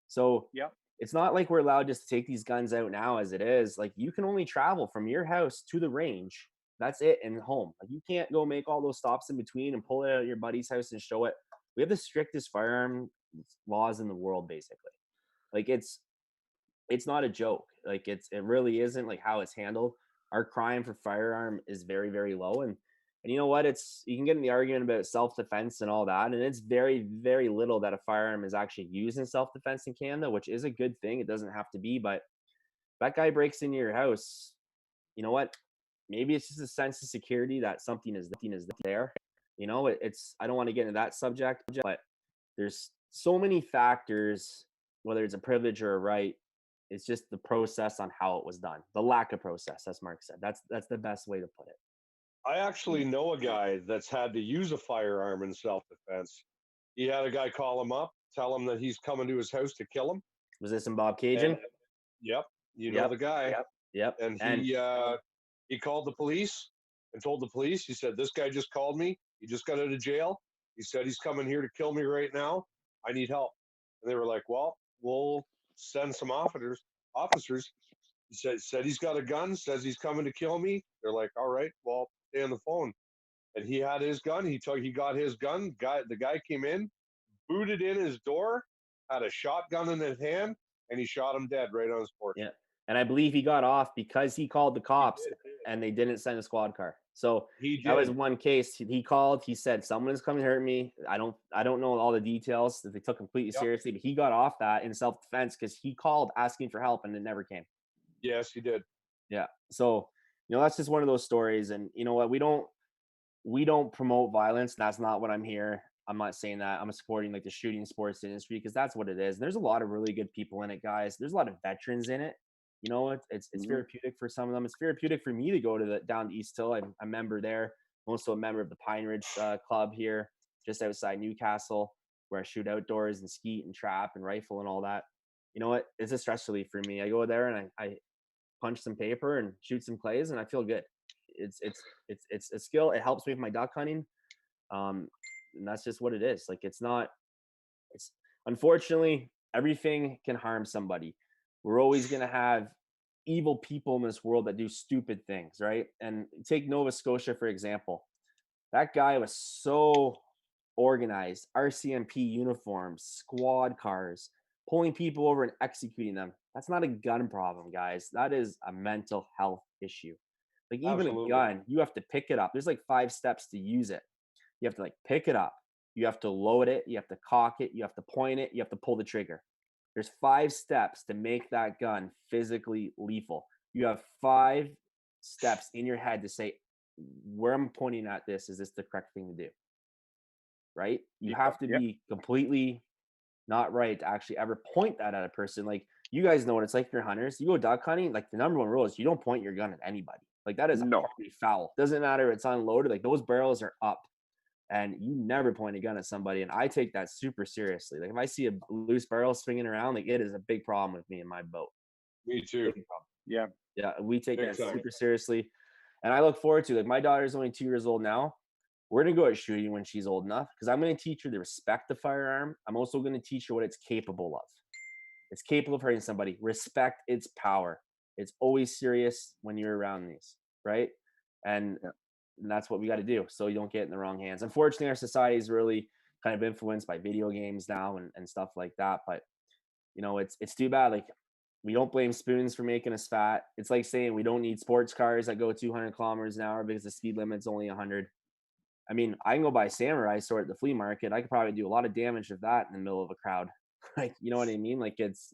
So it's not like we're allowed just to take these guns out now as it is. Like, you can only travel from your house to the range. That's it, and home. Like, you can't go make all those stops in between and pull it out of your buddy's house and show it. We have the strictest firearm laws in the world, basically. Like, it's not a joke. Like, it really isn't, like, how it's handled. Our crime for firearm is very, very low. And you know what? You can get in the argument about self-defense and all that. And it's very, very little that a firearm is actually used in self-defense in Canada, which is a good thing. It doesn't have to be, but that guy breaks into your house, you know what? Maybe it's just a sense of security that something is there. I don't want to get into that subject, but there's so many factors, whether it's a privilege or a right. It's just the process on how it was done. The lack of process, as Mark said. That's the best way to put it. I actually know a guy that's had to use a firearm in self-defense. He had a guy call him up, tell him that he's coming to his house to kill him. Was this in Bob Cajun? Yep. You know the guy. Yep. And he called the police and told the police, he said, "This guy just called me. He just got out of jail. He said he's coming here to kill me right now. I need help." And they were like, "Well, we'll send some officers." He said he's got a gun, says he's coming to kill me. They're like, "All right, well, stay on the phone." And he had his gun. He got his gun. The guy came in, booted in his door, had a shotgun in his hand, and he shot him dead right on his porch. Yeah. And I believe he got off because he called the cops and they didn't send a squad car. So that was one case. He called, he said, "Someone is coming to hurt me." I don't know all the details that they took completely seriously, but he got off that in self-defense because he called asking for help and it never came. Yes, he did. Yeah. So, that's just one of those stories. And you know what? We don't promote violence. That's not what I'm here. I'm not saying that. I'm supporting like the shooting sports industry because that's what it is. And there's a lot of really good people in it, guys. There's a lot of veterans in it. It's therapeutic for some of them. It's therapeutic for me to go to down to East Hill. I'm a member there. I'm also a member of the Pine Ridge Club here, just outside Newcastle, where I shoot outdoors and skeet and trap and rifle and all that. You know what? It's a stress relief for me. I go there and I punch some paper and shoot some clays and I feel good. It's a skill. It helps me with my duck hunting. And that's just what it is. Like, it's unfortunately, everything can harm somebody. We're always going to have evil people in this world that do stupid things, right? And take Nova Scotia, for example. That guy was so organized. RCMP uniforms, squad cars, pulling people over and executing them. That's not a gun problem, guys. That is a mental health issue. Like, even a gun, you have to pick it up. There's like 5 steps to use it. You have to pick it up. You have to load it. You have to cock it. You have to point it. You have to pull the trigger. There's 5 steps to make that gun physically lethal. You have 5 steps in your head to say, where I'm pointing at this, is this the correct thing to do? Right? You have to be completely not right to actually ever point that at a person. Like, you guys know what it's like. If you're hunters, you go duck hunting, like the number one rule is you don't point your gun at anybody. Like that is already foul. Doesn't matter if it's unloaded. Like those barrels are up, and you never point a gun at somebody. And I take that super seriously. Like if I see a loose barrel swinging around, like it is a big problem with me in my boat. Me too. Yeah. Yeah, we take Big that time. super seriously. And I look forward to, like, my daughter's only 2 years old now. We're going to go out shooting when she's old enough because I'm going to teach her to respect the firearm. I'm also going to teach her what it's capable of. It's capable of hurting somebody. Respect its power. It's always serious when you're around these, right? And that's what we got to do so you don't get in the wrong hands. Unfortunately, our society is really kind of influenced by video games now and stuff like that. But, you know, it's too bad. Like, we don't blame spoons for making us fat. It's like saying we don't need sports cars that go 200 kilometers an hour because the speed limit's only 100. I mean, I can go buy samurai sword at the flea market. I could probably do a lot of damage with that in the middle of a crowd. Like, you know what I mean? Like it's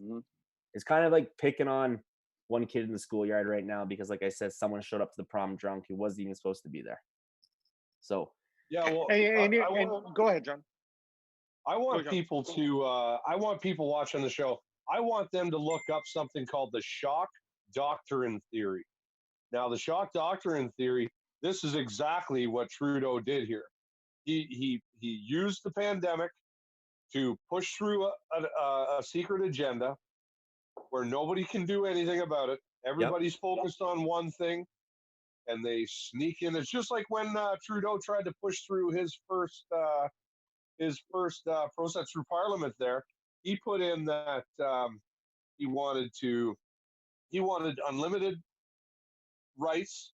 kind of like picking on one kid in the schoolyard right now because, like I said, someone showed up to the prom drunk who wasn't even supposed to be there. So yeah, well, go ahead, John. I want people watching the show. I want them to look up something called the shock doctrine theory. Now, the shock doctrine theory, this is exactly what Trudeau did here. He used the pandemic to push through a secret agenda where nobody can do anything about it. Everybody's focused on one thing, and they sneak in. It's just like when Trudeau tried to push through his first process through Parliament there. He put in that he wanted unlimited rights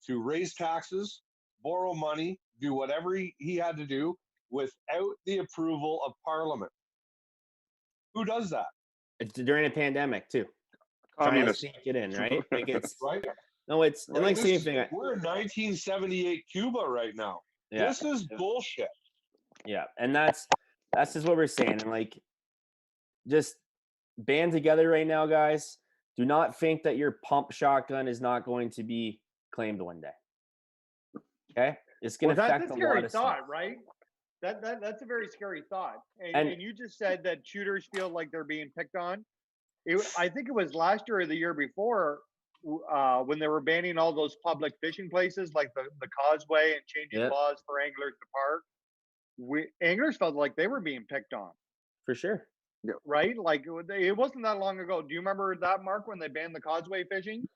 to raise taxes, borrow money, do whatever he had to do without the approval of Parliament. Who does that? During a pandemic too. Communists. Trying to sneak it in, right? Like it's right. No, it's right? like same thing. We're in 1978 Cuba right now. Yeah. This is bullshit. Yeah, and that's just what we're saying. And like, just band together right now, guys. Do not think that your pump shotgun is not going to be claimed one day. Okay, it's going to affect a lot of stuff, right? That's a very scary thought. And you just said that shooters feel like they're being picked on. I think it was last year or the year before when they were banning all those public fishing places like the Causeway and changing laws for anglers to park. Anglers felt like they were being picked on. For sure. Yeah. Right? Like it wasn't that long ago. Do you remember that, Mark, when they banned the Causeway fishing?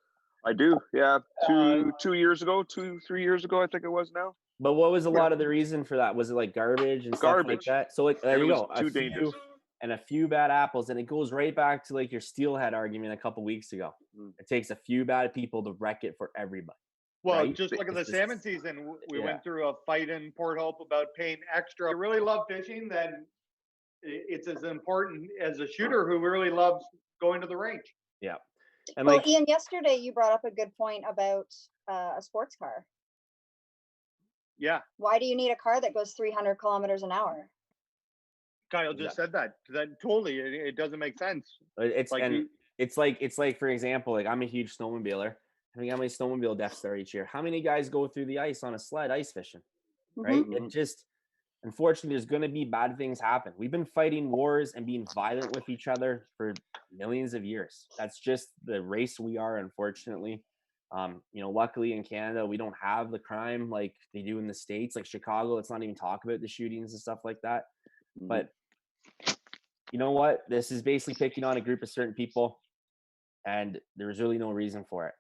I do. Yeah. 2 years ago, 3 years ago, I think it was now. But what was a lot of the reason for that? Was it like garbage and stuff like that? So like, there you go. Too dangerous. And a few bad apples. And it goes right back to like your steelhead argument a couple weeks ago. It takes a few bad people to wreck it for everybody. Well, right? just look at the salmon season. We went through a fight in Port Hope about paying extra. If you really love fishing, then it's as important as a shooter who really loves going to the range. Yeah. And well, Ian, yesterday you brought up a good point about a sports car. Yeah. Why do you need a car that goes 300 kilometers an hour? Kyle just said that. That totally, it doesn't make sense. It's like, for example, like I'm a huge snowmobiler. I mean, how many snowmobile deaths there each year? How many guys go through the ice on a sled ice fishing? Right? It just, unfortunately, there's going to be bad things happen. We've been fighting wars and being violent with each other for millions of years. That's just the race we are, unfortunately. Luckily in Canada, we don't have the crime like they do in the States. Like Chicago, let's not even talk about the shootings and stuff like that. But you know what? This is basically picking on a group of certain people, and there's really no reason for it.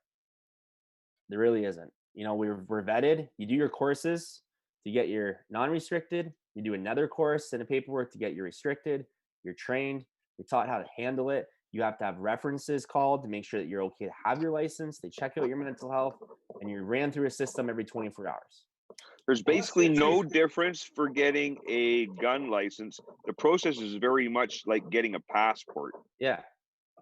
There really isn't. We're vetted. You do your courses to get your non-restricted. You do another course and a paperwork to get your restricted. You're trained. You're taught how to handle it. You have to have references called to make sure that you're okay to have your license. They check out your mental health, and you ran through a system every 24 hours. There's basically no difference for getting a gun license. The process is very much like getting a passport. Yeah.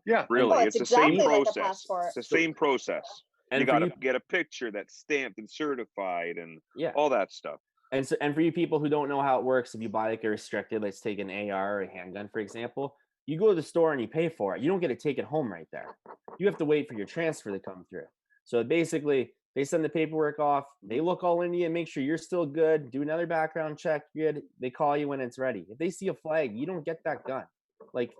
Yeah. Really, oh, it's the exactly same like process. It's the same process. And you got to get a picture that's stamped and certified and all that stuff. And for you people who don't know how it works, if you buy like a restricted, let's take an AR or a handgun, for example, you go to the store and you pay for it. You don't get to take it home right there. You have to wait for your transfer to come through. So basically, they send the paperwork off. They look all into you, make sure you're still good, do another background check, good. They call you when it's ready. If they see a flag, you don't get that gun. Like,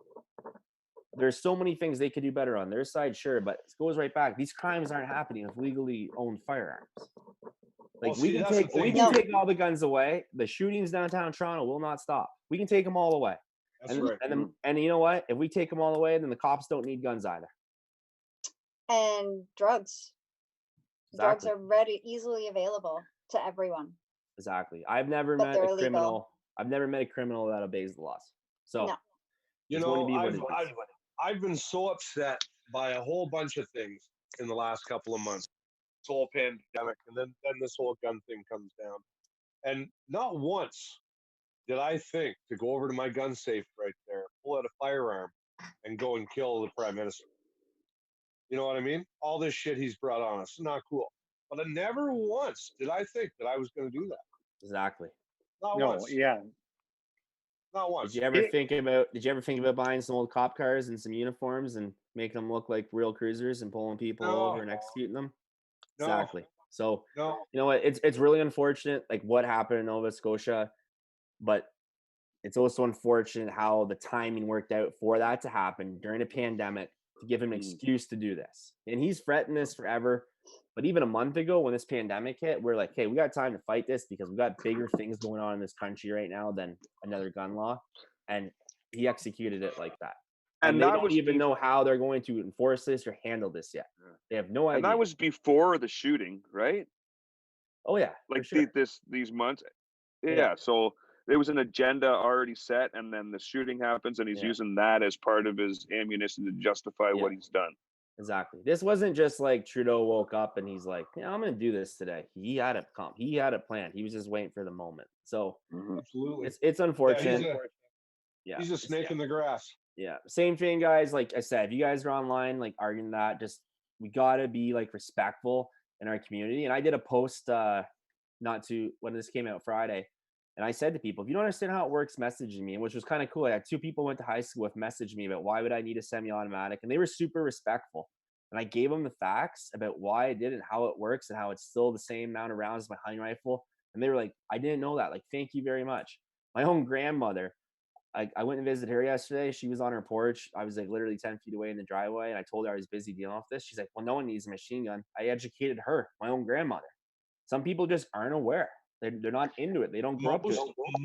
there's so many things they could do better on their side, sure, but it goes right back. These crimes aren't happening with legally owned firearms. Like we can take all the guns away. The shootings downtown Toronto will not stop. We can take them all away. That's right. And you know what? If we take them all away, then the cops don't need guns either. And drugs. Exactly. Drugs are easily available to everyone. Exactly. I've never met a criminal. I've never met a criminal that obeys the laws. So, no. You know, I've been so upset by a whole bunch of things in the last couple of months. This whole pandemic, and then this whole gun thing comes down. And not once did I think to go over to my gun safe right there, pull out a firearm, and go and kill the Prime Minister. You know what I mean? All this shit he's brought on us, not cool. But never once did I think that I was going to do that. Exactly. Not once. Yeah. Not once. Did you ever think about buying some old cop cars and some uniforms and making them look like real cruisers and pulling people over and executing them? No. Exactly. So, no. You know what? It's really unfortunate, like what happened in Nova Scotia, but it's also unfortunate how the timing worked out for that to happen during a pandemic to give him an excuse to do this. And he's fretting this forever. But even a month ago when this pandemic hit, we're like, hey, we got time to fight this because we got bigger things going on in this country right now than another gun law. And he executed it like that. And they don't even know how they're going to enforce this or handle this yet. They have no idea. And that was before the shooting, right? Oh, yeah. Like sure. these months. Yeah. So there was an agenda already set, and then the shooting happens, and he's using that as part of his ammunition to justify what he's done. Exactly. This wasn't just like Trudeau woke up and he's like, yeah, I'm going to do this today. He had it planned. He was just waiting for the moment. So absolutely, it's unfortunate. He's a snake in the grass. Yeah. Same thing, guys. Like I said, if you guys are online, like arguing that, just, we got to be like respectful in our community. And I did a post when this came out Friday. And I said to people, if you don't understand how it works, messaging me, which was kind of cool. I had 2 people went to high school with messaged me about why would I need a semi-automatic, and they were super respectful. And I gave them the facts about why I did it, how it works, and how it's still the same amount of rounds as my hunting rifle. And they were like, I didn't know that. Like, thank you very much. My own grandmother, I went and visited her yesterday. She was on her porch. I was like literally 10 feet away in the driveway, and I told her I was busy dealing with this. She's like, well, no one needs a machine gun. I educated her, my own grandmother. Some people just aren't aware. They're not into it. They don't grow up to it.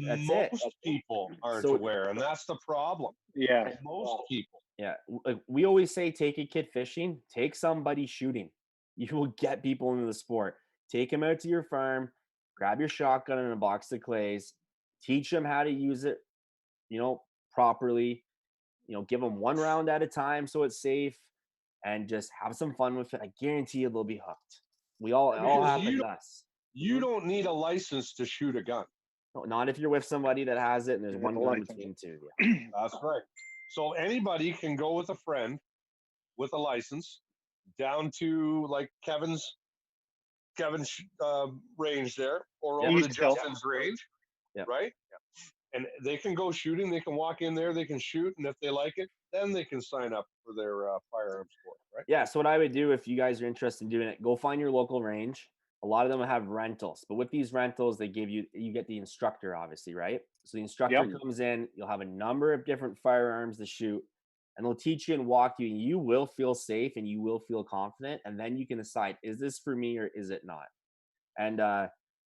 That's it. Most people aren't aware, and that's the problem. Yeah. Most people. Yeah. Like we always say, take a kid fishing, take somebody shooting. You will get people into the sport. Take them out to your farm, grab your shotgun and a box of clays, teach them how to use it, properly, give them 1 round at a time so it's safe, and just have some fun with it. I guarantee you they'll be hooked. We all happen to us. You don't need a license to shoot a gun. No, not if you're with somebody that has it and there's one gun between 2 of you. That's right. So anybody can go with a friend with a license down to like Kevin's range there, or over to Justin's range, right? Yeah. And they can go shooting. They can walk in there. They can shoot, and if they like it, then they can sign up for their firearms course, right? Yeah. So what I would do if you guys are interested in doing it, go find your local range. A lot of them have rentals, but with these rentals, they give you get the instructor, obviously, right? So the instructor comes in, you'll have a number of different firearms to shoot, and they'll teach you and walk you, and you will feel safe and you will feel confident. And then you can decide, is this for me or is it not? And,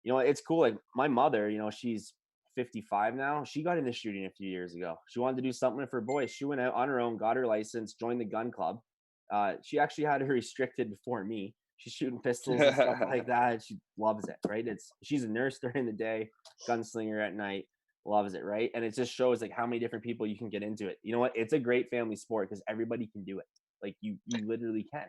it's cool. Like my mother, she's 55 now. She got into shooting a few years ago. She wanted to do something with her boys. She went out on her own, got her license, joined the gun club. She actually had her restricted before me. She's shooting pistols and stuff like that. She loves it, right? She's a nurse during the day, gunslinger at night, loves it, right? And it just shows like how many different people you can get into it. You know what? It's a great family sport because everybody can do it. Like you literally can.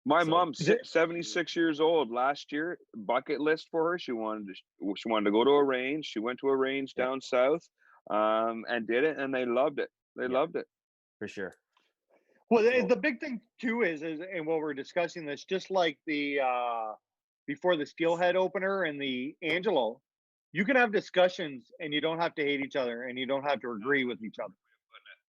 My mom's 76 years old. Last year, bucket list for her. She wanted to go to a range. She went to a range down south, and did it, and they loved it. They loved it for sure. Well, the big thing too is and while we're discussing this, just like the before the Steelhead opener and the Angelo, you can have discussions and you don't have to hate each other and you don't have to agree with each other.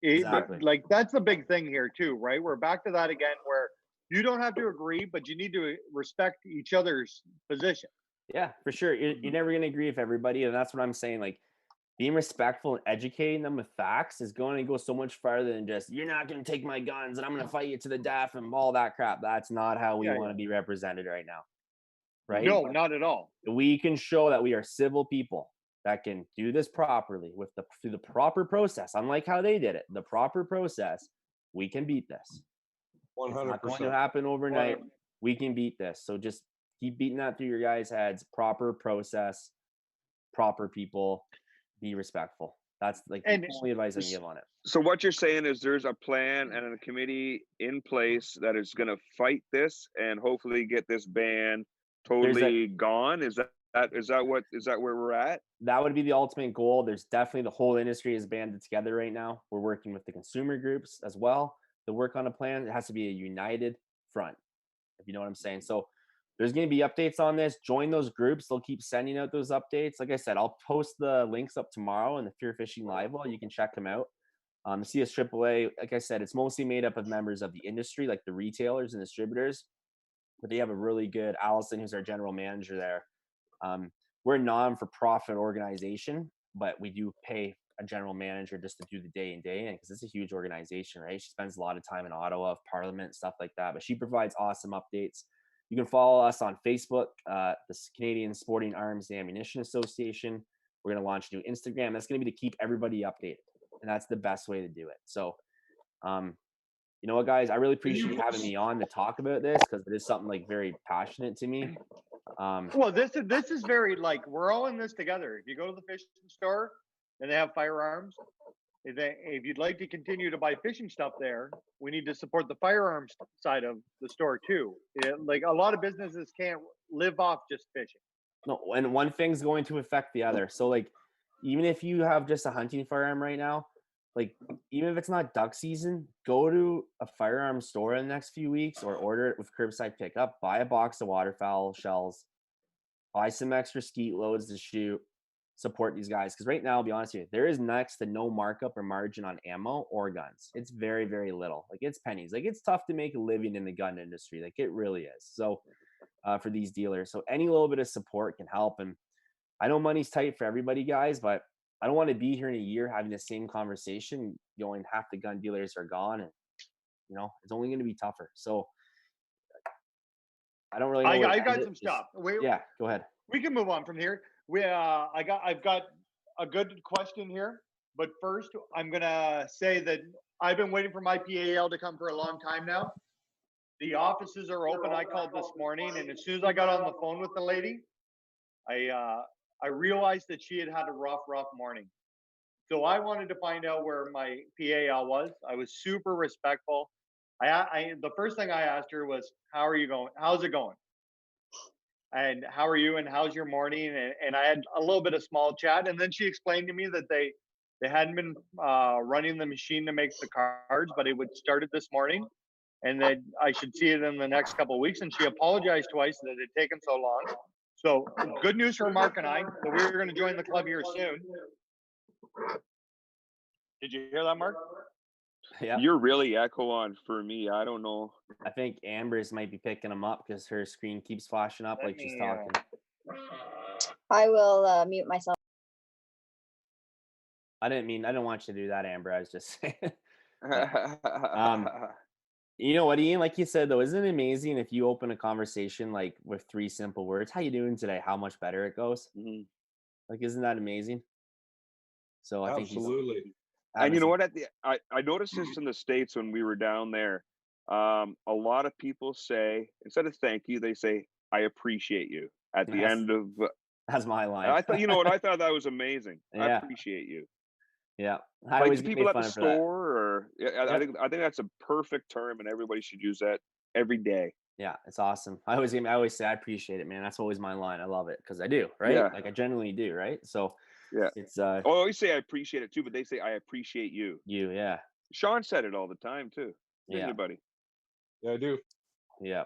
Exactly. Like that's the big thing here too, right? We're back to that again, where you don't have to agree, but you need to respect each other's position. Yeah, for sure. You're never going to agree with everybody, and that's what I'm saying. Like, being respectful and educating them with facts is going to go so much farther than just, you're not going to take my guns and I'm going to fight you to the death and all that crap. That's not how we want to be represented right now. Right? No, not at all. We can show that we are civil people that can do this properly through the proper process. Unlike how they did it, the proper process, we can beat this. 100%. It's not going to happen overnight. We can beat this. So just keep beating that through your guys' heads. Proper process, proper people, be respectful. That's like the only advice I can give on it. So what you're saying is there's a plan and a committee in place that is going to fight this and hopefully get this ban totally gone. Is that where we're at? That would be the ultimate goal. There's definitely the whole industry is banded together right now. We're working with the consumer groups as well to work on a plan. It has to be a united front, if you know what I'm saying. So there's going to be updates on this. Join those groups. They'll keep sending out those updates. Like I said, I'll post the links up tomorrow in the Fear Fishing Live Wall. You can check them out. The CSAAA, like I said, it's mostly made up of members of the industry, like the retailers and distributors. But they have a really good Allison, who's our general manager there. We're a non-for-profit organization, but we do pay a general manager just to do the day in, day in, because it's a huge organization, right? She spends a lot of time in Ottawa, Parliament, stuff like that. But she provides awesome updates. You can follow us on Facebook, the Canadian Sporting Arms and Ammunition Association. We're going to launch a new Instagram. That's going to be to keep everybody updated, and that's the best way to do it. So, you know what, guys? I really appreciate you having me on to talk about this because it is something like very passionate to me. Well, this is very like we're all in this together. If you go to the fishing store and they have firearms, if you'd like to continue to buy fishing stuff there, we need to support the firearms side of the store too. Like a lot of businesses can't live off just fishing. No, and one thing's going to affect the other. So like, even if you have just a hunting firearm right now, like even if it's not duck season, go to a firearm store in the next few weeks or order it with curbside pickup. Buy a box of waterfowl shells, buy some extra skeet loads to shoot. Support these guys, because right now, I'll be honest with you, there is next to no markup or margin on ammo or guns. It's very, very little. Like it's pennies. Like it's tough to make a living in the gun industry. Like it really is. So for these dealers, so any little bit of support can help. And I know money's tight for everybody, guys, but I don't want to be here in a year having the same conversation, going half the gun dealers are gone, and you know it's only going to be tougher. So I don't really know. I got some stuff. Yeah, go ahead. We can move on from here. I've got a good question here, but first I'm gonna say that I've been waiting for my PAL to come for a long time now. The offices are open. I called this morning, and as soon as I got on the phone with the lady, I realized that she had a rough morning. So I wanted to find out where my PAL was. I was super respectful. The first thing I asked her was, "How are you going? How's it going? And how are you? And how's your morning?" And I had a little bit of small chat. And then she explained to me that they hadn't been running the machine to make the cards, but it would start it this morning, and that I should see it in the next couple of weeks. And she apologized twice that it had taken so long. So good news for Mark and I, that we're going to join the club here soon. Did you hear that, Mark? Yeah. You're really echoing for me. I don't know. I think Amber's might be picking them up because her screen keeps flashing up like she's talking. I will mute myself. I didn't want you to do that, Amber. I was just saying. You know what, Ian? Like you said, though, isn't it amazing if you open a conversation like with 3 simple words? How you doing today? How much better it goes? Mm-hmm. Like, isn't that amazing? So I think absolutely. And you know what? I noticed this in the States when we were down there. A lot of people say, instead of thank you, they say, "I appreciate you" at the end of. That's my line. I thought, you know what? I thought that was amazing. Yeah. I appreciate you. Yeah. Like people at the store, or I think that's a perfect term, and everybody should use that every day. Yeah, it's awesome. I always say I appreciate it, man. That's always my line. I love it because I do, right? Yeah. Like I genuinely do, right? So yeah, it's I always say I appreciate it too, but they say I appreciate you. You, yeah. Sean said it all the time too. Yeah, buddy. Yeah, I do. Yeah,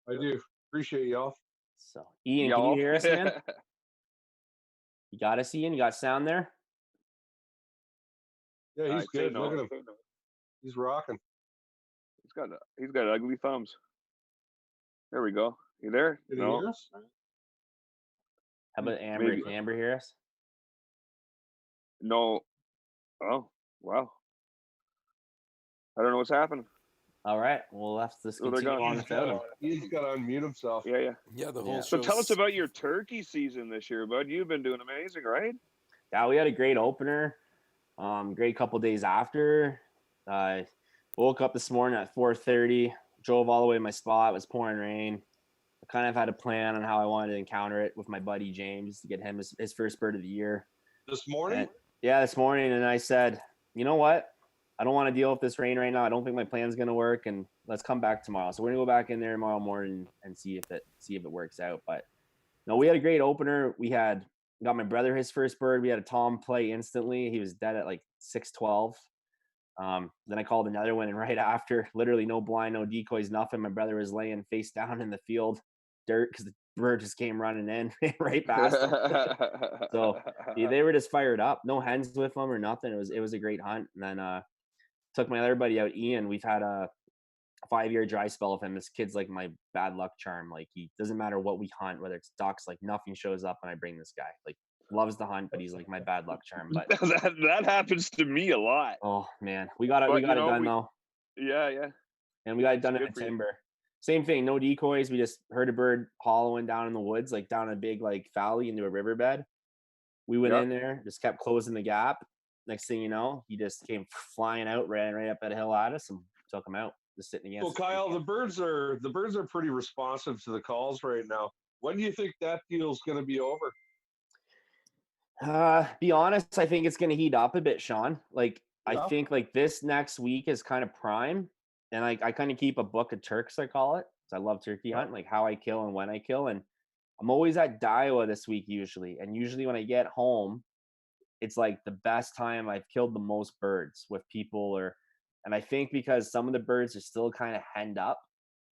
I do. Appreciate y'all. So Ian, can you hear us, man? You got us, Ian? You got sound there? Yeah, he's good. Look at him. He's rocking. He's got ugly thumbs. There we go. You there? Did he hear us? How about Amber? Can Amber hear us? No. Oh, wow. I don't know what's happening. All right. Well, let's just continue on without him. He's got to unmute himself. Yeah. Yeah, the whole So show. tell us about your turkey season this year, bud. You've been doing amazing, right? Yeah, we had a great opener. Great couple days after. I woke up this morning at 4:30, drove all the way to my spot. It was pouring rain. I kind of had a plan on how I wanted to encounter it with my buddy James to get him his first bird of the year. This morning? This morning. And I said, you know what? I don't want to deal with this rain right now. I don't think my plan's going to work, and let's come back tomorrow. So we're going to go back in there tomorrow morning and see if it works out. But no, we had a great opener. Got my brother his first bird. We had a Tom play instantly. He was dead at like 6:12. Then I called another one, and right after, literally no blind, no decoys, nothing. My brother was laying face down in the field, dirt, because the bird just came running in right past him. So they were just fired up. No hens with them or nothing. It was a great hunt. And then took my other buddy out, Ian. We've had a 5-year dry spell with him. This kid's like my bad luck charm. Like, he doesn't matter what we hunt, whether it's ducks, like nothing shows up and I bring this guy. Like, loves to hunt, but he's like my bad luck charm. But that happens to me a lot. Oh man, we got it done though. Yeah. And we got it done in the timber. Same thing, no decoys. We just heard a bird hollowing down in the woods, like down a big like valley into a riverbed. We went in there, just kept closing the gap. Next thing you know, he just came flying out, ran right up that hill at us, and took him out. Just sitting against. Well, Kyle, the birds are pretty responsive to the calls right now. When do you think that deal's going to be over? Be honest, I think it's going to heat up a bit, Sean. Like, I think like this next week is kind of prime, and like I kind of keep a book of turks, I call it, because I love turkey hunting, like how I kill and when I kill. And I'm always at Daiwa this week usually, and usually when I get home, it's like the best time I've killed the most birds with people. And I think because some of the birds are still kind of henned up,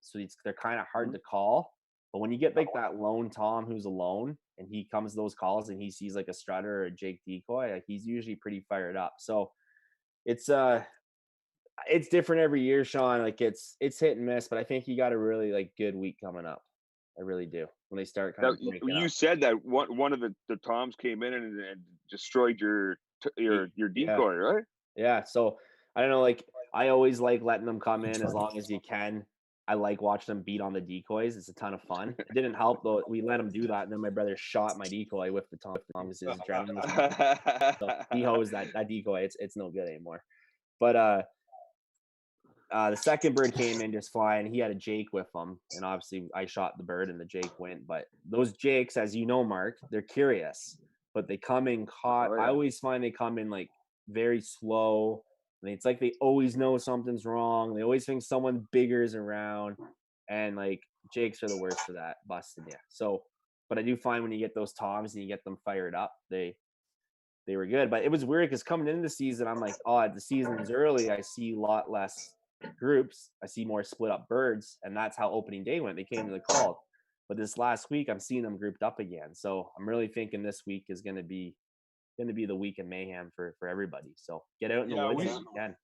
so they're kind of hard to call. But when you get like that lone Tom who's alone and he comes to those calls and he sees like a strutter or a Jake decoy, like he's usually pretty fired up. So it's different every year, Sean. Like it's hit and miss, but I think you got a really like good week coming up. I really do. When they start kind of you said that one of the Toms came in and destroyed your decoy, right? Yeah. So I don't know, like I always like letting them come in as long as you can. I like watching them beat on the decoys. It's a ton of fun. It didn't help though. We let him do that, and then my brother shot my decoy with the Tom. His adrenaline. So he hosed that decoy. It's no good anymore. But the second bird came in just flying. He had a Jake with him, and obviously I shot the bird and the Jake went. But those Jakes, as you know, Mark, they're curious, but they come in caught. I always find they come in like very slow. I mean, it's like they always know something's wrong. They always think someone bigger is around, and like Jakes are the worst for that, busting you. So, but I do find when you get those Toms and you get them fired up, they were good. But it was weird because coming into the season, I'm like, oh, the season's early. I see a lot less groups. I see more split up birds, and that's how opening day went. They came to the call. But this last week, I'm seeing them grouped up again. So I'm really thinking this week is going to be the week of mayhem for everybody. So get out in the woods if you can.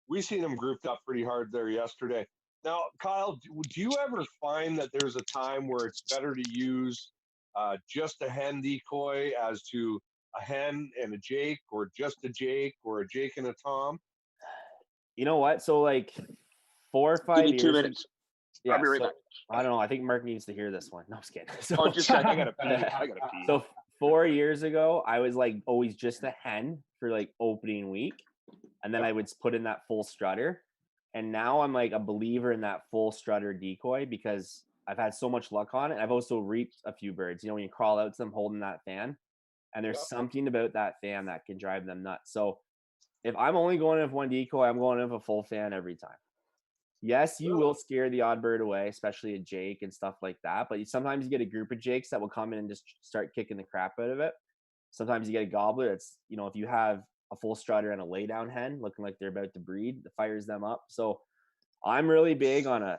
We seen them grouped up pretty hard there yesterday. Now, Kyle, do you ever find that there's a time where it's better to use just a hen decoy as to a hen and a Jake, or just a Jake, or a Jake and a Tom? You know what? So like 4 or 5 years. 2 minutes. Yeah, I'll be right back. I don't know. I think Mark needs to hear this one. No, I'm just kidding. So, just a second. I gotta pee. So 4 years ago, I was like always just a hen for like opening week, and then I would put in that full strutter. And now I'm like a believer in that full strutter decoy because I've had so much luck on it. I've also reaped a few birds. You know, when you crawl out to them holding that fan, and there's something about that fan that can drive them nuts. So if I'm only going in with one decoy, I'm going in with a full fan every time. Yes, you will scare the odd bird away, especially a Jake and stuff like that. But sometimes you get a group of Jakes that will come in and just start kicking the crap out of it. Sometimes you get a gobbler. It's, you know, if you have a full strutter and a laydown hen looking like they're about to breed, it fires them up. So I'm really big on a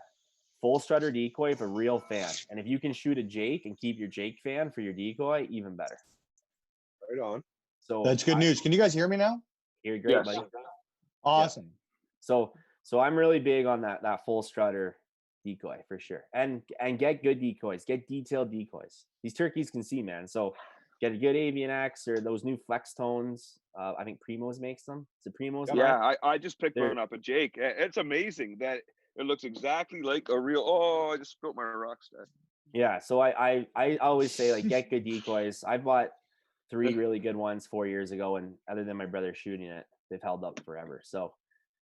full strutter decoy with a real fan. And if you can shoot a Jake and keep your Jake fan for your decoy, even better. Right on. So that's good news. Can you guys hear me now? You're great, buddy. Awesome. Yeah. So I'm really big on that full strutter decoy for sure. And get good decoys, get detailed decoys. These turkeys can see, man. So get a good Avian X or those new Flex tones. I think Primos makes them. Is it Primos? Yeah, I just picked one up at Jake. It's amazing that it looks exactly like a real. Oh, I just spilled my Rockstar. Yeah, so I always say, like, get good decoys. I bought 3 really good ones 4 years ago, and other than my brother shooting it, they've held up forever. So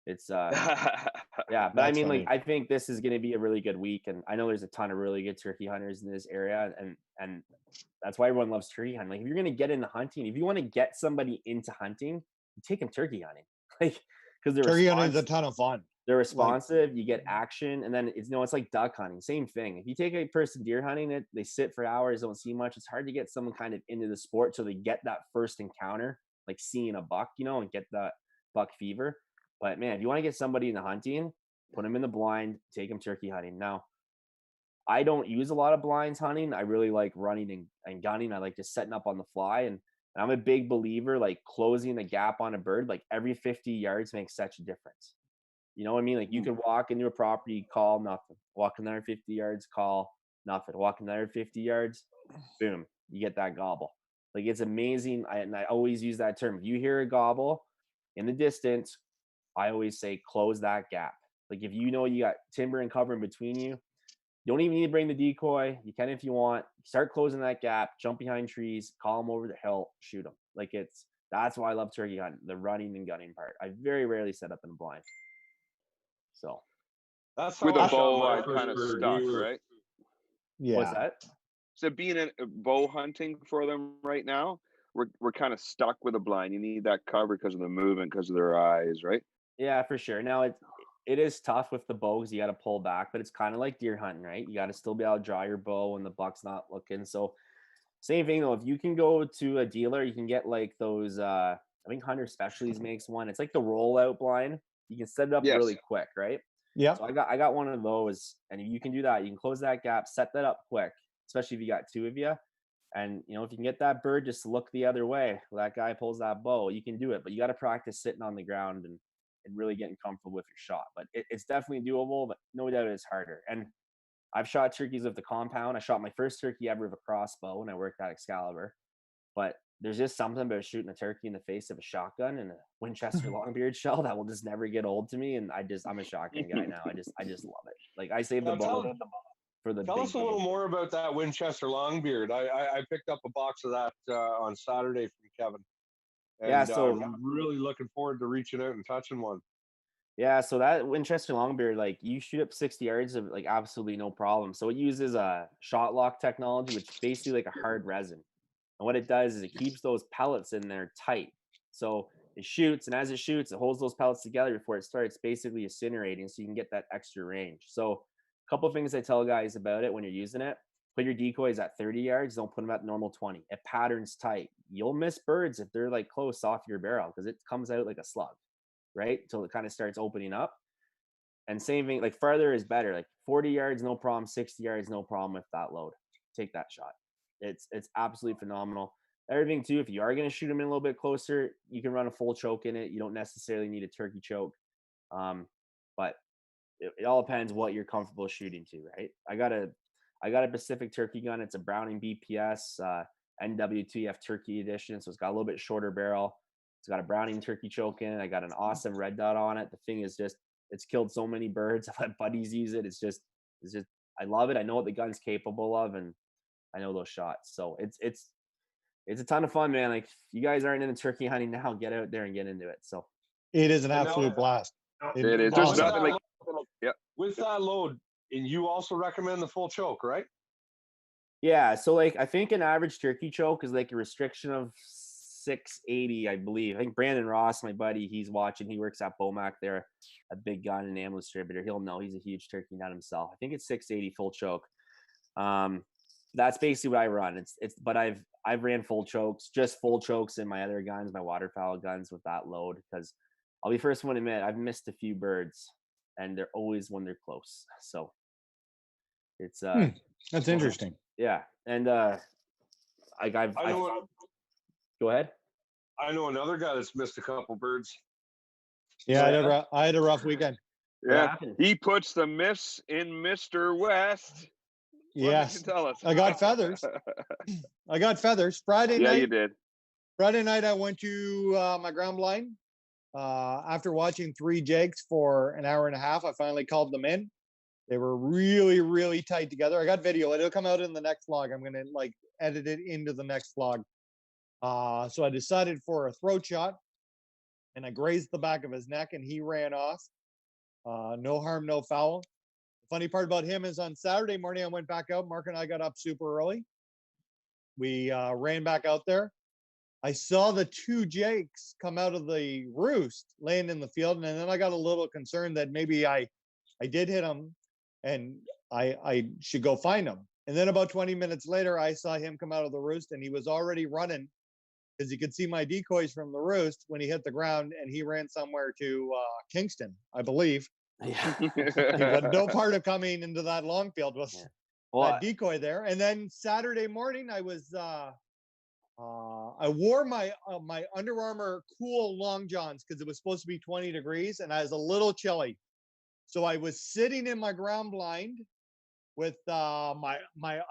it's yeah, but I mean, like, I think this is going to be a really good week, and I know there's a ton of really good turkey hunters in this area, and that's why everyone loves turkey hunting. Like, if you're going to get into hunting, if you want to get somebody into hunting, you take them turkey hunting, like, because turkey hunting is a ton of fun. They're responsive. You get action, and then it's it's like duck hunting. Same thing. If you take a person deer hunting, they sit for hours, don't see much. It's hard to get someone kind of into the sport so they get that first encounter, like seeing a buck, and get that buck fever. But man, if you want to get somebody into hunting, put them in the blind, take them turkey hunting. Now, I don't use a lot of blinds hunting. I really like running and gunning. I like just setting up on the fly, and I'm a big believer, like, closing the gap on a bird, like every 50 yards makes such a difference. You know what I mean? Like, you could walk into a property, call nothing. Walk another 50 yards, call nothing. Walk another 50 yards, boom, you get that gobble. Like, it's amazing. And I always use that term. If you hear a gobble in the distance, I always say close that gap. Like, if you know you got timber and cover in between you, you don't even need to bring the decoy. You can if you want. Start closing that gap, jump behind trees, call them over the hill, shoot them. Like, that's why I love turkey hunting, the running and gunning part. I very rarely set up in a blind. So that's with a bow, I kind of stuck, right? Yeah. What's that? So being a bow hunting for them right now, we're kind of stuck with a blind. You need that cover because of the movement, because of their eyes, right? Yeah, for sure. Now it is tough with the bows. You got to pull back, but it's kind of like deer hunting, right? You got to still be able to draw your bow when the buck's not looking. So same thing though. If you can go to a dealer, you can get like those. I think Hunter Specialties makes one. It's like the rollout blind. You can set it up really quick, right? Yeah. So I got one of those, and you can do that. You can close that gap, set that up quick, especially if you got 2 of you. And if you can get that bird just to look the other way, that guy pulls that bow, you can do it. But you got to practice sitting on the ground and really getting comfortable with your shot. But it's definitely doable, but no doubt it's harder. And I've shot turkeys with the compound. I shot my first turkey ever with a crossbow when I worked at Excalibur. But there's just something about shooting a turkey in the face of a shotgun and a Winchester Longbeard shell that will just never get old to me. And I'm a shotgun guy now. I just love it. Like, I save the bow for the. Tell us a little more about that Winchester Longbeard. I picked up a box of that on Saturday from Kevin. And, yeah, so I'm really looking forward to reaching out and touching one. Yeah, so that Winchester Longbeard, like, you shoot up 60 yards of, like, absolutely no problem. So it uses a shot lock technology, which is basically like a hard resin. And what it does is it keeps those pellets in there tight. So it shoots, and as it shoots, it holds those pellets together before it starts basically incinerating, so you can get that extra range. So a couple of things I tell guys about it when you're using it: put your decoys at 30 yards, don't put them at normal 20. It patterns tight. You'll miss birds if they're like close off your barrel because it comes out like a slug, right? Until it kind of starts opening up. And same thing, like, farther is better. Like 40 yards, no problem. 60 yards, no problem with that load. Take that shot. It's absolutely phenomenal. Everything too, if you are going to shoot them in a little bit closer, you can run a full choke in it. You don't necessarily need a turkey choke. But it all depends what you're comfortable shooting to, right? I got a Pacific turkey gun. It's a Browning BPS NW2F turkey edition. So it's got a little bit shorter barrel. It's got a Browning turkey choke in it. I got an awesome red dot on it. The thing is just, it's killed so many birds. I've had buddies use it. It's just, I love it. I know what the gun's capable of, and I know those shots. So it's a ton of fun, man. Like, if you guys aren't into turkey hunting now, get out there and get into it. So it is an absolute blast. It is. There's nothing like, yeah. With that load, and you also recommend the full choke, right? Yeah. So, like, I think an average turkey choke is like a restriction of 680, I believe. I think Brandon Ross, my buddy, he's watching. He works at Bomac. They're a big gun and ammo distributor. He'll know. He's a huge turkey nut himself. I think it's 680 full choke. That's basically what I run. But I've ran full chokes, just full chokes in my other guns, my waterfowl guns with that load, because I'll be first one to admit I've missed a few birds, and they're always when they're close. So it's that's interesting. Yeah, and go ahead. I know another guy that's missed a couple birds. Yeah, I had a rough weekend. Yeah, he puts the miss in Mr. West. Yes. Tell us. I got feathers. I got feathers. Friday Yeah, night. you did. Friday night, I went to my ground blind. After watching 3 jakes for an hour and a half, I finally called them in. They were really, really tight together. I got video. It'll come out in the next vlog. I'm going to like edit it into the next vlog. So I decided for a throat shot, and I grazed the back of his neck, and he ran off. No harm, no foul. The funny part about him is on Saturday morning, I went back out. Mark and I got up super early. We ran back out there. I saw the 2 jakes come out of the roost, laying in the field, and then I got a little concerned that maybe I did hit him, and I should go find him. And then about 20 minutes later, I saw him come out of the roost, and he was already running because you could see my decoys from the roost when he hit the ground, and he ran somewhere to Kingston, I believe. Yeah. He had no part of coming into that long field with that decoy there. And then Saturday morning, I was I wore my my Under Armour cool long johns because it was supposed to be 20 degrees, and I was a little chilly. So I was sitting in my ground blind with I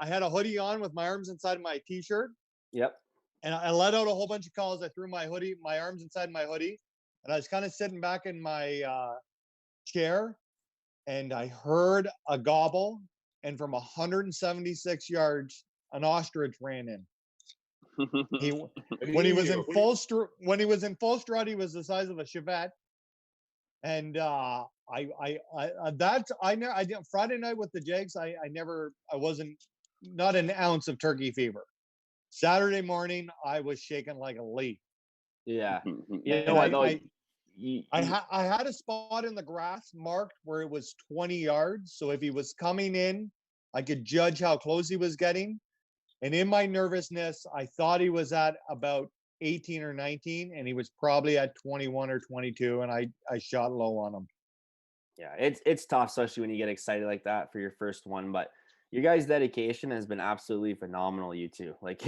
had a hoodie on with my arms inside my t-shirt. Yep. And I let out a whole bunch of calls. I threw my arms inside my hoodie, and I was kind of sitting back in my chair, and I heard a gobble, and from 176 yards, an ostrich ran in. When he was in full strut, he was the size of a Chevette. And Friday night with the Jags, I wasn't not an ounce of turkey fever. Saturday morning, I was shaking like a leaf. Yeah. You know, I had a spot in the grass marked where it was 20 yards. So if he was coming in, I could judge how close he was getting. And in my nervousness, I thought he was at about 18 or 19, and he was probably at 21 or 22, and I shot low on him. Yeah, it's tough, especially when you get excited like that for your first one. But your guys' dedication has been absolutely phenomenal, you two. Like,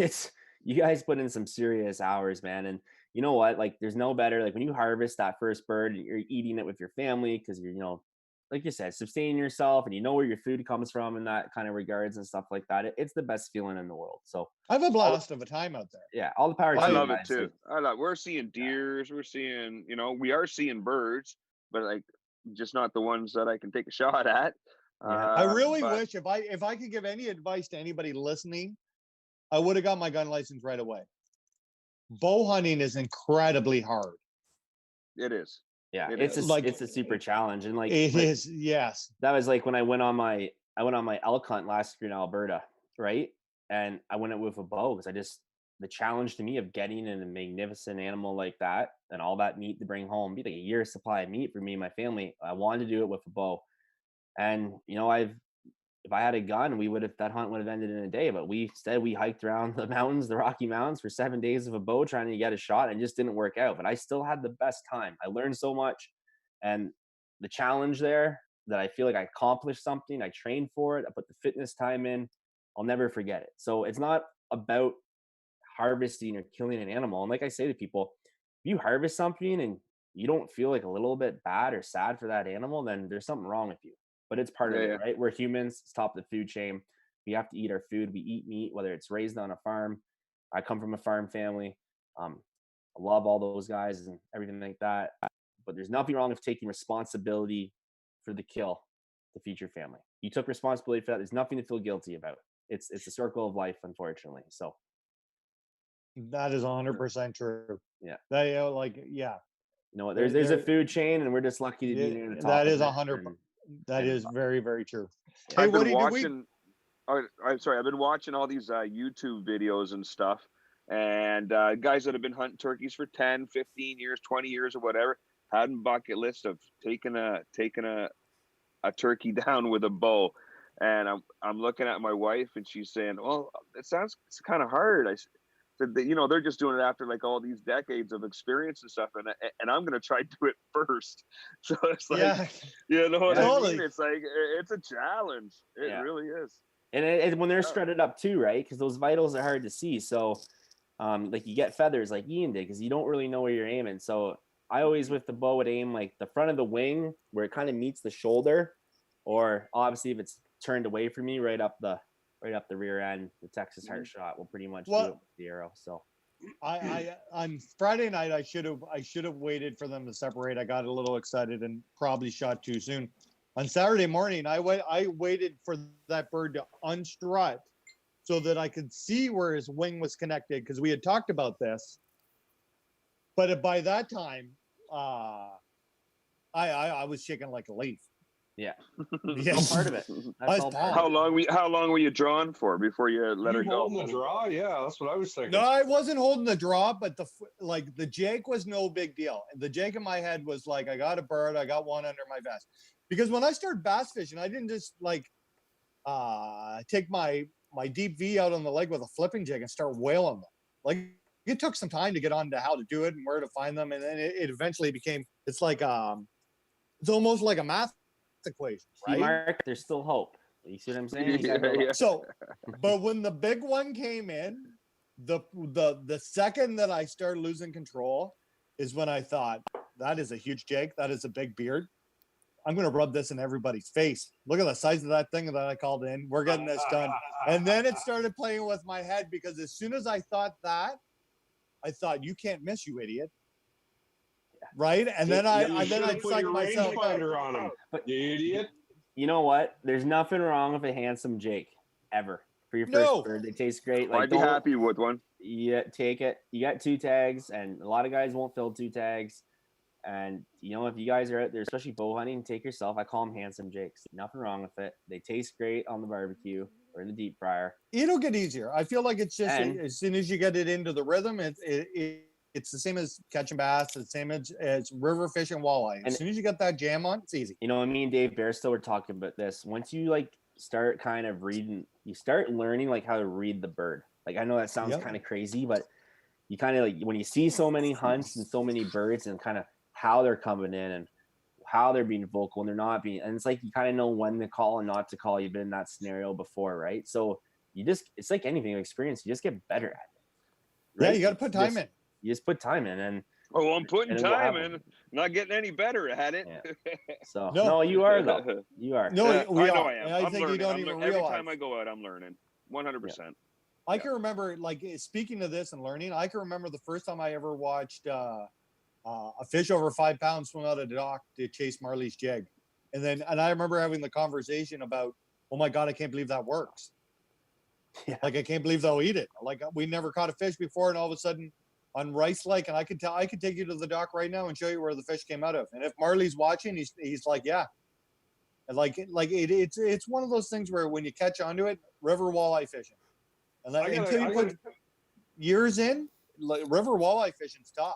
you guys put in some serious hours, man. And you know what? Like, there's no better, like when you harvest that first bird, you're eating it with your family because you're, like you said, sustaining yourself, and you know where your food comes from in that kind of regards and stuff like that. It's the best feeling in the world. So I have a blast of a time out there. Yeah, all the power to you. I love it too. We're seeing deers, we're seeing, we are seeing birds, but like just not the ones that I can take a shot at. I really wish if I could give any advice to anybody listening, I would have got my gun license right away. Bow hunting is incredibly hard. It is. Yeah, it's a super challenge, and like it is. Yes, that was like when I went on my elk hunt last year in Alberta, right? And I went out with a bow because the challenge to me of getting in a magnificent animal like that and all that meat to bring home, be like a year's supply of meat for me and my family. I wanted to do it with a bow, and if I had a gun, that hunt would have ended in a day. But we hiked around the mountains, the Rocky Mountains, for 7 days of a bow trying to get a shot, and it just didn't work out. But I still had the best time. I learned so much, and the challenge there that I feel like I accomplished something. I trained for it. I put the fitness time in. I'll never forget it. So it's not about harvesting or killing an animal. And like I say to people, if you harvest something and you don't feel like a little bit bad or sad for that animal, then there's something wrong with you. But it's part of it, right? We're humans. It's top of the food chain. We have to eat our food. We eat meat, whether it's raised on a farm. I come from a farm family. I love all those guys and everything like that. But there's nothing wrong with taking responsibility for the kill to feed your family. You took responsibility for that. There's nothing to feel guilty about. It's a circle of life, unfortunately. So that is 100% true. Yeah. You know what? There's a food chain, and we're just lucky to be near the top. That is 100%. That is very, very true. Hey, I've been watching all these YouTube videos and stuff, and guys that have been hunting turkeys for 10, 15 years, 20 years or whatever, had a bucket list of taking a turkey down with a bow. And I'm looking at my wife, and she's saying, well, it's kind of hard. I said that, they're just doing it after like all these decades of experience and stuff, and I'm gonna try to do it first. So it's like, I mean? It's like it's a challenge. It really is. And when they're strutted up too, right? Because those vitals are hard to see. So, like you get feathers like Ian did, because you don't really know where you're aiming. So I always with the bow would aim like the front of the wing where it kind of meets the shoulder, or obviously if it's turned away from me, right up the right up the rear end. The Texas heart shot will pretty much do Well- it with the arrow. So I on Friday night I should have waited for them to separate. I got a little excited and probably shot too soon. On Saturday morning, I waited for that bird to unstrut so that I could see where his wing was connected, because we had talked about this. But by that time, I was shaking like a leaf. yeah, Yeah. all part of it. That's all part How of it. long were you drawn for before you let her You go? holding the draw? Yeah, that's what I was thinking. No, I wasn't holding the draw, but the Jake was no big deal. The Jake in my head was like, I got a bird, I got one under my vest. Because when I started bass fishing, I didn't just like take my deep V out on the lake with a flipping jig and start whaling them. Like, it took some time to get on to how to do it and where to find them, and then it eventually became. It's like it's almost like a math equation, See, right? Mark, there's still hope. You see what I'm saying? You Yeah, gotta go yeah. look. So, but when the big one came in, the second that I started losing control is when I thought, that is a huge Jake. That is a big beard. I'm going to rub this in everybody's face. Look at the size of that thing that I called in. We're getting this done. And then it started playing with my head, because as soon as I thought that, I thought, you can't miss, you idiot. Right? And then I put psyched your myself out. rangefinder on him. You idiot. You know what? There's nothing wrong with a handsome Jake ever for your first No. bird. They taste great. Like, I'd be happy with one. Yeah, take it. You got 2 tags, and a lot of guys won't fill 2 tags. And if you guys are out there, especially bow hunting, take yourself. I call them handsome Jakes. Nothing wrong with it. They taste great on the barbecue or in the deep fryer. It'll get easier. I feel like it's just And- as soon as you get it into the rhythm, it's the same as catching bass. It's the same as river fishing walleye. As And- soon as you get that jam on, it's easy. Me and Dave Bairstow were talking about this. Once you start kind of reading, you start learning how to read the bird. Like, I know that sounds Yep. kind of crazy, but you kind of when you see so many hunts and so many birds and kind of how they're coming in and how they're being vocal and they're not being, and it's like you kind of know when to call and not to call. You've been in that scenario before, right? So it's like anything experience, you just get better at it. Yeah, right? you got to put time in. You just put time in, and Oh, I'm putting And it will time happen. in. Not getting any better at it. so No. no, you are though. You are. No, Yeah, we I know are. I am. And I I'm think learning. you don't I'm even learning. Every realize. time I go out, I'm learning. 100%. I can remember, speaking of this and learning, I can remember the first time I ever watched a fish over 5 pounds swim out of the dock to chase Marley's jig. And I remember having the conversation about, oh my God, I can't believe that works. Yeah. Like, I can't believe they'll eat it. Like, we never caught a fish before, and all of a sudden on Rice Lake, and I could take you to the dock right now and show you where the fish came out of. And if Marley's watching, he's like, yeah. And it's one of those things where when you catch onto it, river walleye fishing. And until you put years in, river walleye fishing's tough.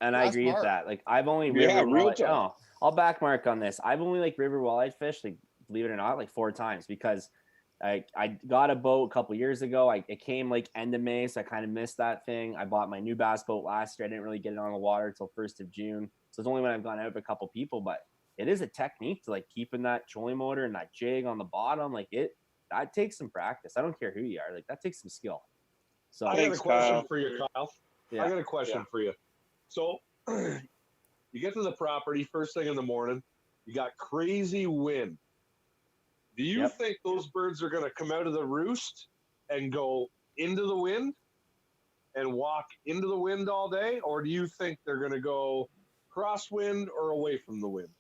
And I Ask agree with Mark. that. Like, I've only Yeah, real walleye. tough. No, I'll back Mark on this. I've only river walleye fished, believe it or not, 4 times, because I got a boat a couple years ago. It came end of May, so I kind of missed that thing. I bought my new bass boat last year. I didn't really get it on the water until 1st of June. So it's only when I've gone out with a couple people, but it is a technique to keeping that trolling motor and that jig on the bottom. That takes some practice. I don't care who you are. That takes some skill. So I got a question for you, Kyle. Yeah. I got a question for you. So you get to the property first thing in the morning, you got crazy wind. Do you Yep. think those birds are going to come out of the roost and go into the wind and walk into the wind all day? Or do you think they're going to go crosswind or away from the wind?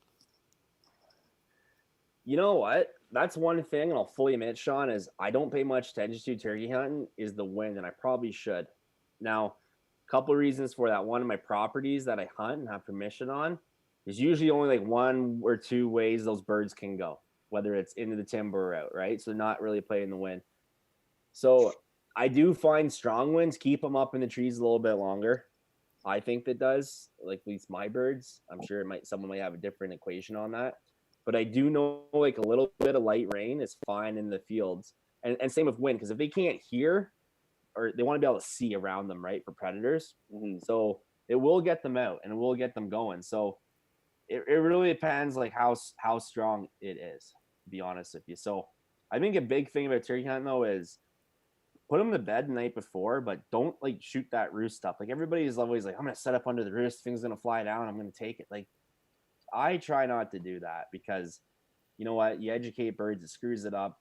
You know what? That's one thing, and I'll fully admit, Sean, is I don't pay much attention to turkey hunting is the wind, and I probably should. Now, a couple of reasons for that. One of my properties that I hunt and have permission on, there's usually only 1 or 2 ways those birds can go, whether it's into the timber or out, right? So they're not really playing the wind. So I do find strong winds keep them up in the trees a little bit longer. I think that does, at least my birds. I'm sure someone might have a different equation on that. But I do know a little bit of light rain is fine in the fields. And same with wind, because if they can't hear, or they want to be able to see around them, right, for predators. Mm-hmm. So it will get them out and it will get them going. So it really depends how strong it is, to be honest with you. So I think a big thing about turkey hunting though is put them to bed the night before, but don't shoot that roost stuff. Everybody's always I'm going to set up under the roost, things going to fly down, I'm going to take it. I try not to do that, because you know what? You educate birds, it screws it up.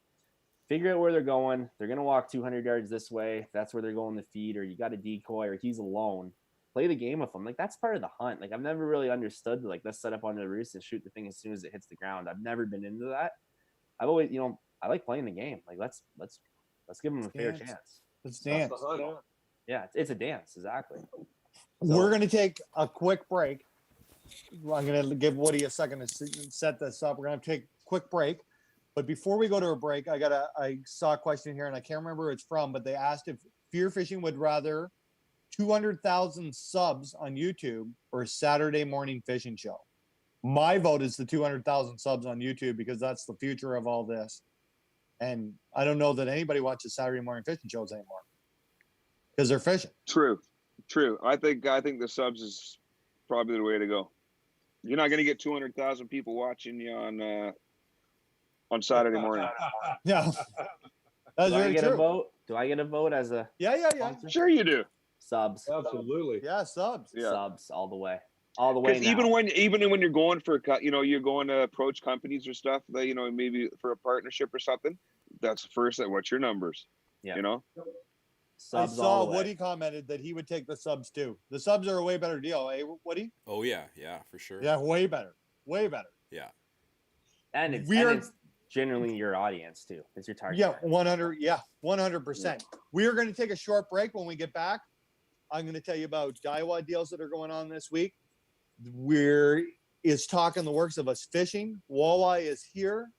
figure out where they're going. They're going to walk 200 yards this way. That's where they're going to feed, or you got a decoy, or he's alone. Play the game with them. Like, that's part of the hunt. Like, I've never really understood, like, let's set up on the roost and shoot the thing as soon as it hits the ground. I've never been into that. I've always, I like playing the game. Like, let's give them a fair chance. Let's dance. Yeah, it's a dance, exactly. We're going to take a quick break. I'm going to give Woody a second to set this up. We're going to take a quick break. But before we go to a break, I saw a question here, and I can't remember where it's from, but they asked if Fear Fishing would rather 200,000 subs on YouTube or a Saturday morning fishing show. My vote is the 200,000 subs on YouTube, because that's the future of all this. And I don't know that anybody watches Saturday morning fishing shows anymore because they're fishing. True. I think the subs is probably the way to go. You're not going to get 200,000 people watching you on Saturday morning. Yeah. That's very true. A vote? Do I get a vote as a? Yeah. Sure you do. Subs. Absolutely. Yeah, subs. Yeah. Subs all the way. All the way. Because even when you're going for, you're going to approach companies or stuff that, maybe for a partnership or something, that's first at what's your numbers, Subs I saw Woody commented that he would take the subs too. The subs are a way better deal, eh, Woody? Oh yeah, for sure. Yeah, way better. Yeah. And it's generally your audience too. It's your target. Yeah, 100%. We are going to take a short break. When we get back, I'm going to tell you about Daiwa deals that are going on this week. Is talk in the works of us fishing. Walleye is here.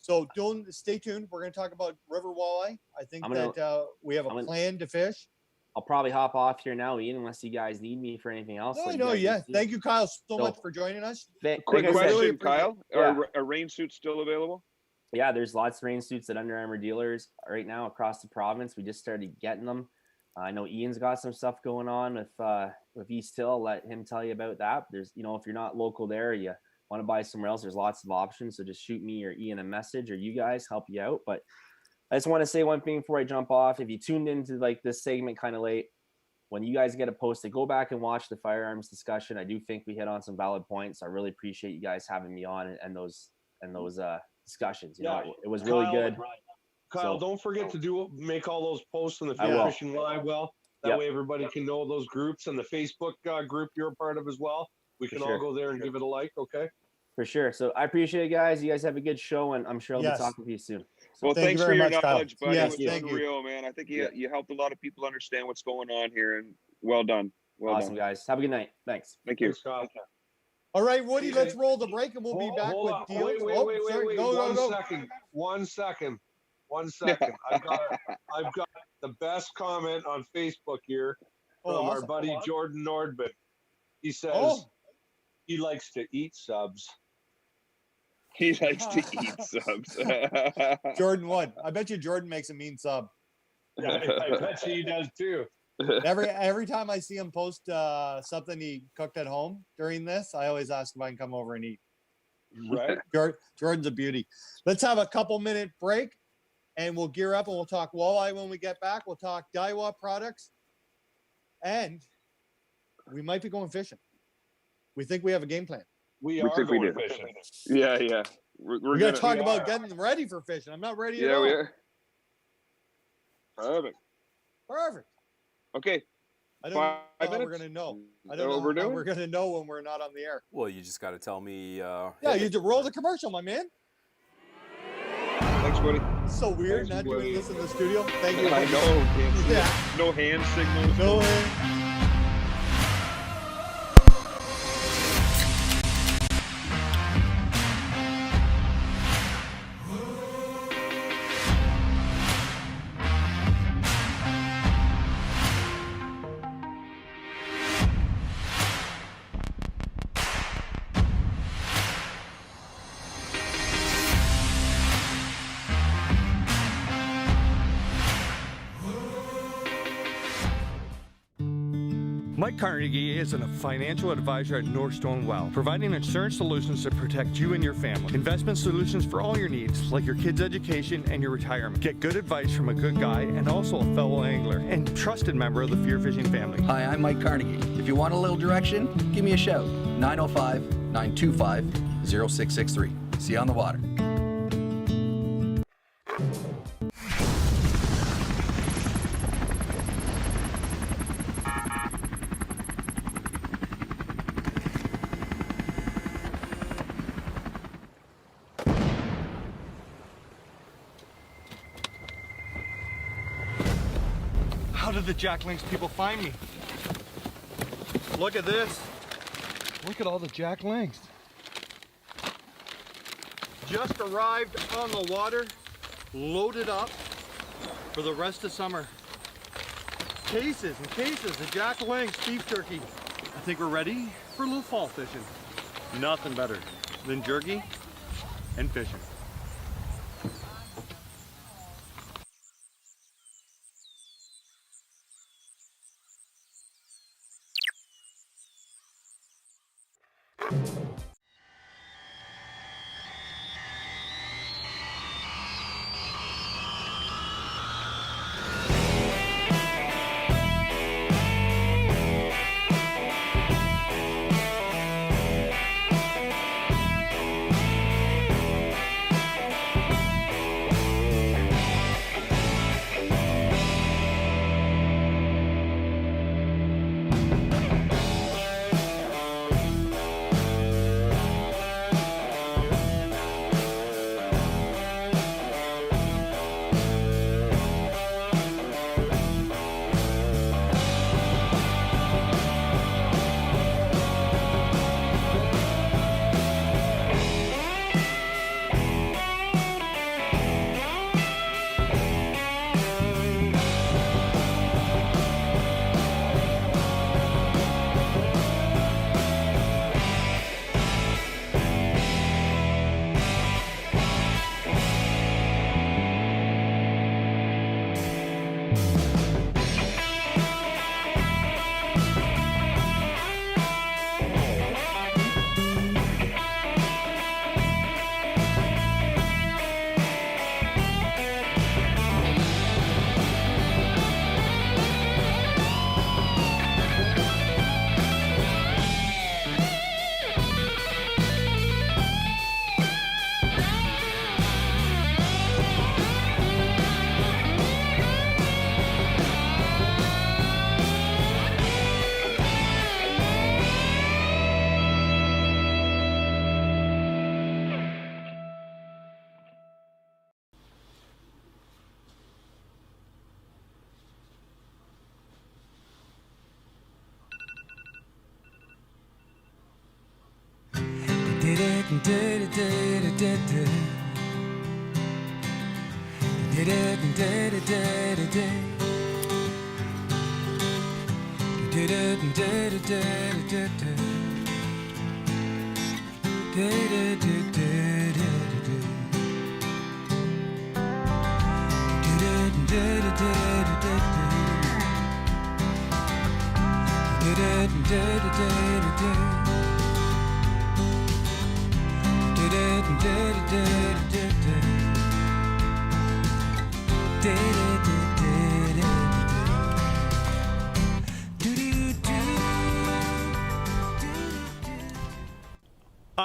So stay tuned. We're going to talk about river walleye. I think we have a plan to fish. I'll probably hop off here now, Ian, unless you guys need me for anything else. Thank you, Kyle, so much for joining us. Quick question, Kyle. Are rain suits still available? Yeah, there's lots of rain suits at Under Armour dealers right now across the province. We just started getting them. I know Ian's got some stuff going on with East Hill. I'll let him tell you about that. There's, if you're not local there, you want to buy somewhere else, there's lots of options. So just shoot me or Ian a message, or you guys help you out. But I just want to say one thing before I jump off. If you tuned into this segment kind of late, when you guys get it posted, go back and watch the firearms discussion. I do think we hit on some valid points. I really appreciate you guys having me on and those discussions. It was really good. Kyle, don't forget to make all those posts on the Fear Fishing Live. That way everybody can know those groups, and the Facebook group you're a part of as well. We can all go there and give it a like, okay? For sure. So I appreciate it, guys. You guys have a good show, and I'm sure I'll be talking to you soon. So well, thanks for your knowledge, buddy. Yes, it was real, man. I think you helped a lot of people understand what's going on here, and well done. Awesome, guys. Have a good night. Thanks. Thank you. Thanks, all right, Woody, let's roll the break, and we'll be back with deals. Wait. One second. I've got the best comment on Facebook here from our buddy Jordan Nordman. He says he likes to eat subs. He likes to eat subs. Jordan won. I bet you Jordan makes a mean sub. Yeah, I bet you he does too. Every time I see him post something he cooked at home during this, I always ask if I can come over and eat. Right. Jordan's a beauty. Let's have a couple-minute break, and we'll gear up, and we'll talk walleye when we get back. We'll talk Daiwa products, and we might be going fishing. We think we have a game plan. We are going fishing. Yeah. We're going to talk about getting them ready for fishing. I'm not ready at all. Yeah, we are. Perfect. Okay. I don't know how we're going to know. I don't know how we're going to know when we're not on the air. Well, you just got to tell me. You just roll the commercial, my man. Thanks, buddy. It's so weird not doing this in the studio. Thank you. I know. No hand signals. No hand. Mike Carnegie is a financial advisor at Northstone Wealth, providing insurance solutions to protect you and your family. Investment solutions for all your needs, like your kids' education and your retirement. Get good advice from a good guy and also a fellow angler and trusted member of the Fear Fishing family. Hi, I'm Mike Carnegie. If you want a little direction, give me a shout. 905-925-0663. See you on the water. did the Jack Lynx people find me? Look at this. Look at all the Jack Lynx. Just arrived on the water, loaded up for the rest of summer. Cases and cases of Jack Lynx beef jerky. I think we're ready for a little fall fishing. Nothing better than jerky and fishing.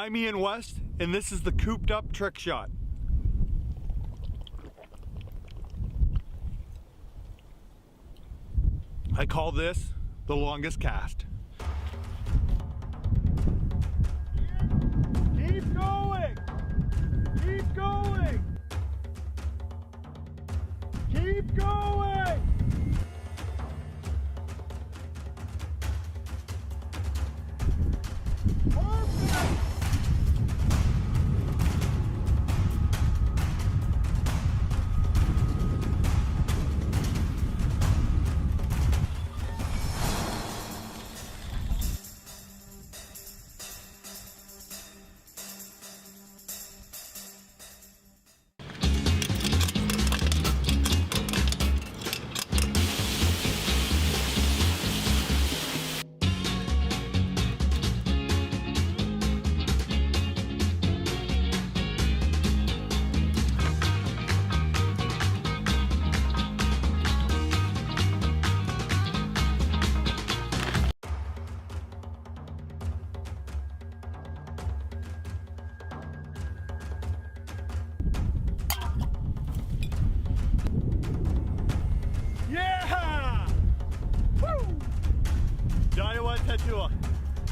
I'm Ian West, and this is the Cooped Up Trick Shot. I call this the longest cast. Keep going! Keep going! Keep going! Perfect!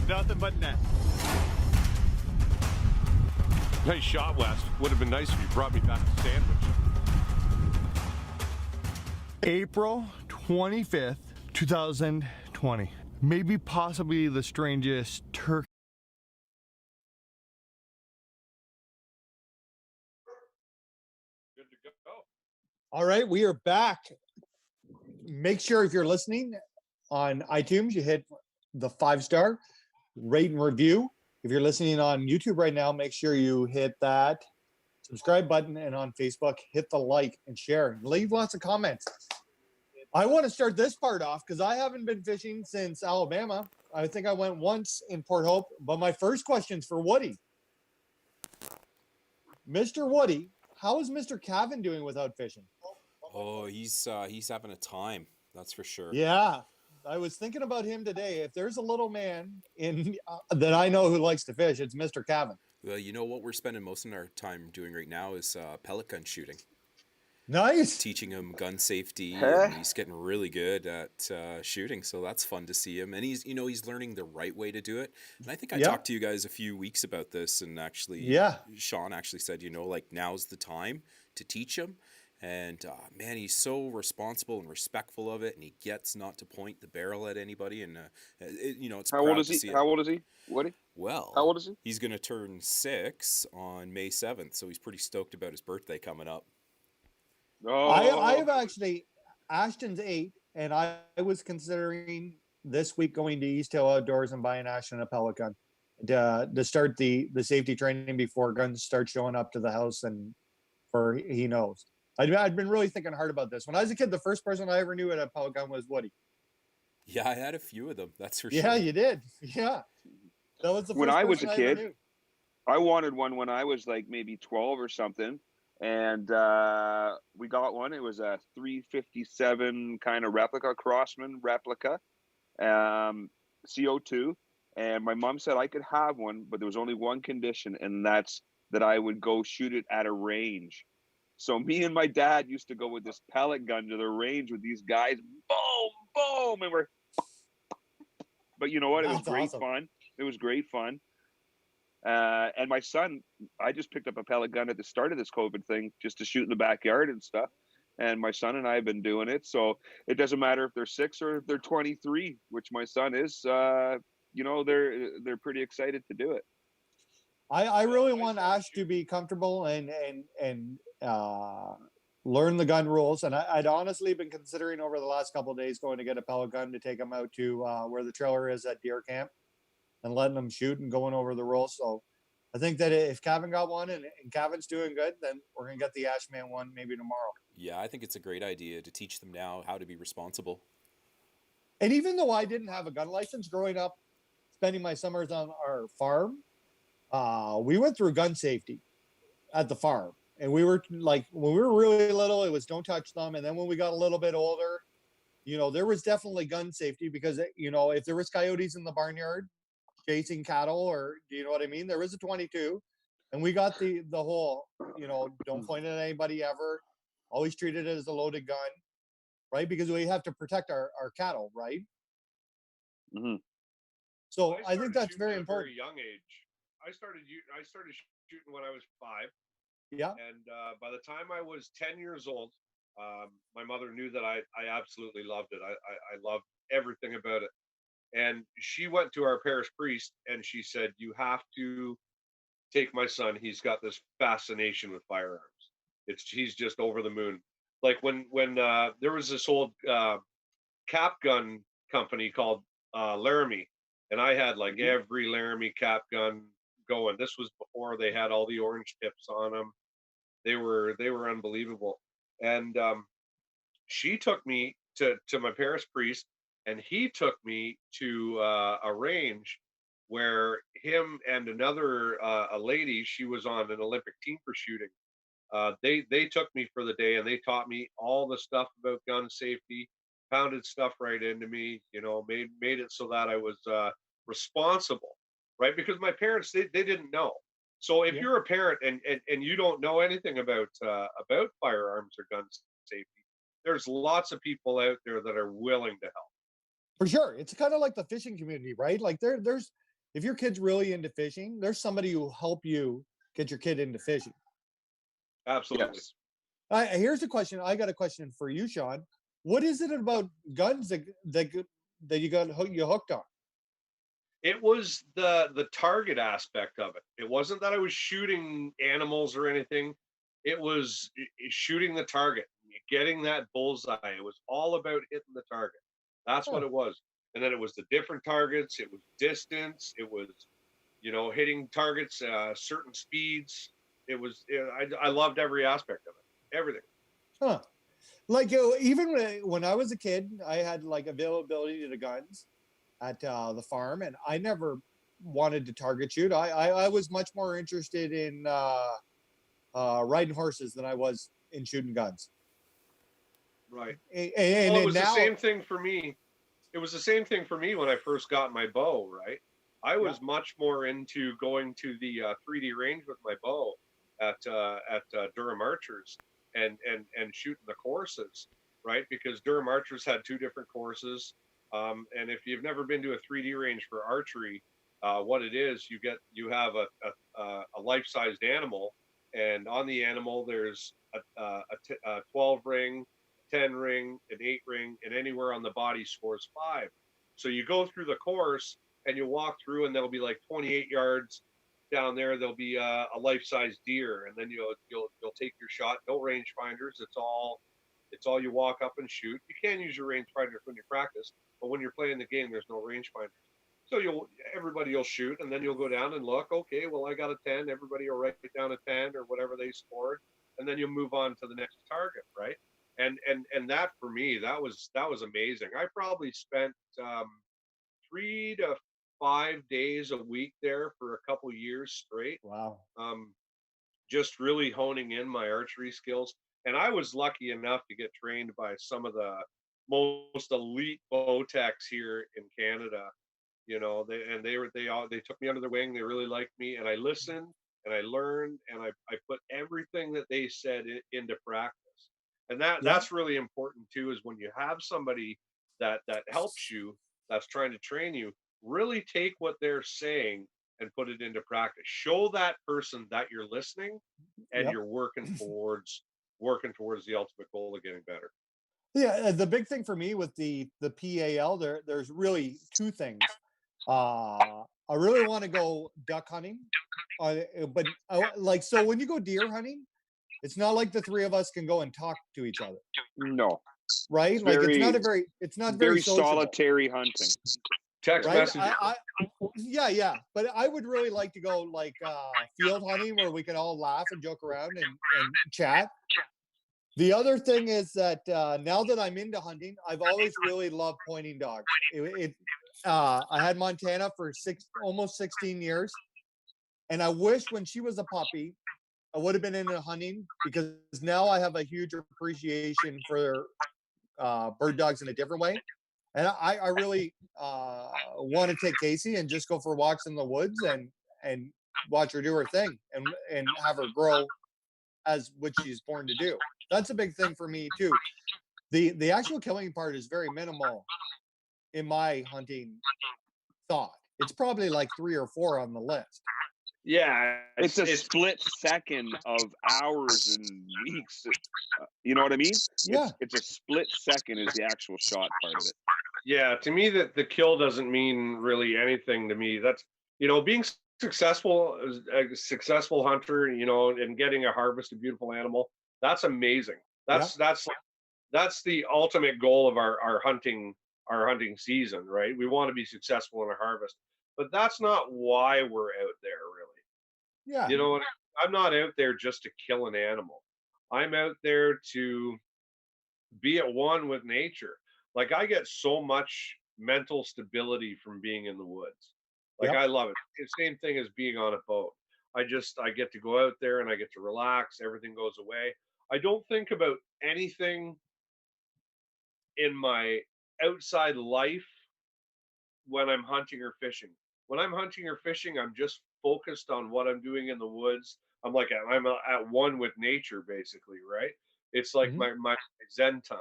Nothing but net. Nice shot, West. Would have been nice if you brought me back a sandwich. April 25th, 2020. Maybe possibly the strangest turkey. Good to go. All right, we are back. Make sure if you're listening on iTunes, you hit the 5-star rate and review. If you're listening on YouTube right now, make sure you hit that subscribe button, and on Facebook, hit the like and share. Leave lots of comments. I want to start this part off because I haven't been fishing since Alabama. I think I went once in Port Hope, but my first question's for Woody. Mr. Woody, how is Mr. Cavan doing without fishing? Oh, he's having a time. That's for sure. Yeah, I was thinking about him today. If there's a little man in that I know who likes to fish, it's Mr. Cavan. Well, you know what we're spending most of our time doing right now is pellet gun shooting. Nice. Teaching him gun safety, and he's getting really good at shooting. So that's fun to see him, and he's learning the right way to do it. And I think I talked to you guys a few weeks about this, and actually, Sean actually said, like now's the time to teach him. And man, he's so responsible and respectful of it, and he gets not to point the barrel at anybody. And it's How old is he? How old is he? Woody? Well, how old is he? He's going to turn 6 on May 7th, so he's pretty stoked about his birthday coming up. Oh. I have actually, Ashton's 8, and I was considering this week going to East Hill Outdoors and buying Ashton a pellet gun to start the safety training before guns start showing up to the house, and for he knows. I'd been really thinking hard about this. When I was a kid, the first person I ever knew had a pellet gun was Woody. Yeah, I had a few of them. That's for sure. Yeah, you did. Yeah. That was the first when I was a person kid, I wanted one when I was like maybe 12 or something. And we got one. It was a 357 kind of replica, Crossman replica, CO2. And my mom said I could have one, but there was only one condition, and that's that I would go shoot it at a range. So me and my dad used to go with this pellet gun to the range with these guys, boom, boom, and we're. But you know what? It was great fun. It was great fun. And my son, I just picked up a pellet gun at the start of this COVID thing just to shoot in the backyard and stuff. And my son and I have been doing it. So it doesn't matter if they're 6 or if they're 23, which my son is. They're pretty excited to do it. I really want Ash to be comfortable and learn the gun rules. And I'd honestly been considering over the last couple of days going to get a pellet gun to take him out to where the trailer is at deer camp and letting him shoot and going over the rules. So I think that if Cavan got one and Cavan's doing good, then we're going to get the Ashman one maybe tomorrow. Yeah, I think it's a great idea to teach them now how to be responsible. And even though I didn't have a gun license growing up, spending my summers on our farm, we went through gun safety at the farm. And we were like, when we were really little, it was don't touch them. And then when we got a little bit older, there was definitely gun safety because, if there was coyotes in the barnyard chasing cattle, or do you know what I mean? There was a 22, and we got the whole, don't point at anybody ever. Always treat it as a loaded gun, right? Because we have to protect our cattle, right? Mm-hmm. So I think that's very important. At a very young age. I started shooting when I was 5. Yeah. And by the time I was 10 years old, my mother knew that I absolutely loved it. I loved everything about it. And she went to our parish priest and she said, you have to take my son. He's got this fascination with firearms. He's just over the moon. Like when there was this old cap gun company called Laramie, and I had like every Laramie cap gun going. This was before they had all the orange tips on them. They were unbelievable. And she took me to my parish priest, and he took me to a range where him and another a lady, she was on an Olympic team for shooting. They took me for the day, and they taught me all the stuff about gun safety, pounded stuff right into me, made it so that I was responsible, right? Because my parents, they didn't know. So if you're a parent and you don't know anything about firearms or gun safety, there's lots of people out there that are willing to help. For sure. It's kind of like the fishing community, right? Like there's if your kid's really into fishing, there's somebody who will help you get your kid into fishing. Absolutely. Yes. Here's a question. I got a question for you, Sean. What is it about guns that you got hooked on? It was the target aspect of it. It wasn't that I was shooting animals or anything. It was shooting the target, getting that bullseye. It was all about hitting the target. That's what it was. And then it was the different targets. It was distance. It was, hitting targets, certain speeds. It was. I loved every aspect of it. Everything. Huh. Like even when I was a kid, I had like availability to guns at the farm, and I never wanted to target shoot. I was much more interested in riding horses than I was in shooting guns. Right. And it was now, the same thing for me. It was the same thing for me when I first got my bow, right? I was much more into going to the 3D range with my bow at Durham Archers and shooting the courses, right? Because Durham Archers had two different courses. And if you've never been to a 3D range for archery, what it is, you have a life-sized animal, and on the animal there's a 12 ring, 10 ring, an 8 ring, and anywhere on the body scores 5. So you go through the course and you walk through, and there'll be like 28 yards down there. There'll be a life-size deer, and then you'll take your shot. No range finders. It's all you walk up and shoot. You can use your range finders when you practice, but when you're playing the game, there's no range finders. So everybody will shoot, and then you'll go down and look. Okay, well I got a 10. Everybody will write down a 10 or whatever they scored, and then you'll move on to the next target, right? And that for me, that was amazing. I probably spent 3 to 5 days a week there for a couple years straight. Wow. Just really honing in my archery skills. And I was lucky enough to get trained by some of the most elite bow techs here in Canada. They took me under their wing. They really liked me, and I listened and I learned, and I put everything that they said into practice. And that's really important too, is when you have somebody that helps you, that's trying to train you, really take what they're saying and put it into practice. Show that person that you're listening, and you're working towards the ultimate goal of getting better. Yeah, the big thing for me with the PAL, there's really two things. I really want to go duck hunting, but so when you go deer hunting, it's not like the three of us can go and talk to each other. No. Right? It's not very solitary hunting. Text message. Yeah. But I would really like to go field hunting where we can all laugh and joke around and chat. The other thing is that now that I'm into hunting, I've always really loved pointing dogs. I had Montana for almost 16 years. And I wish when she was a puppy, I would have been into hunting, because now I have a huge appreciation for bird dogs in a different way. And I really want to take Casey and just go for walks in the woods and watch her do her thing and have her grow as what she's born to do. That's a big thing for me too. The actual killing part is very minimal in my hunting thought. It's probably like 3 or 4 on the list. Yeah, it's a split second of hours and weeks. You know what I mean? Yeah. It's a split second is the actual shot part of it. Yeah, to me, that the kill doesn't mean really anything to me. That's, being successful as a successful hunter, and getting a harvest a beautiful animal, that's amazing. That's the ultimate goal of our hunting season, right? We want to be successful in a harvest, but that's not why we're out there, really. Yeah. I'm not out there just to kill an animal. I'm out there to be at one with nature. Like, I get so much mental stability from being in the woods. I love it. It's the same thing as being on a boat. I get to go out there and I get to relax. Everything goes away. I don't think about anything in my outside life when I'm hunting or fishing. When I'm hunting or fishing, I'm just focused on what I'm doing in the woods. I'm at one with nature, basically, right? It's like my Zen time.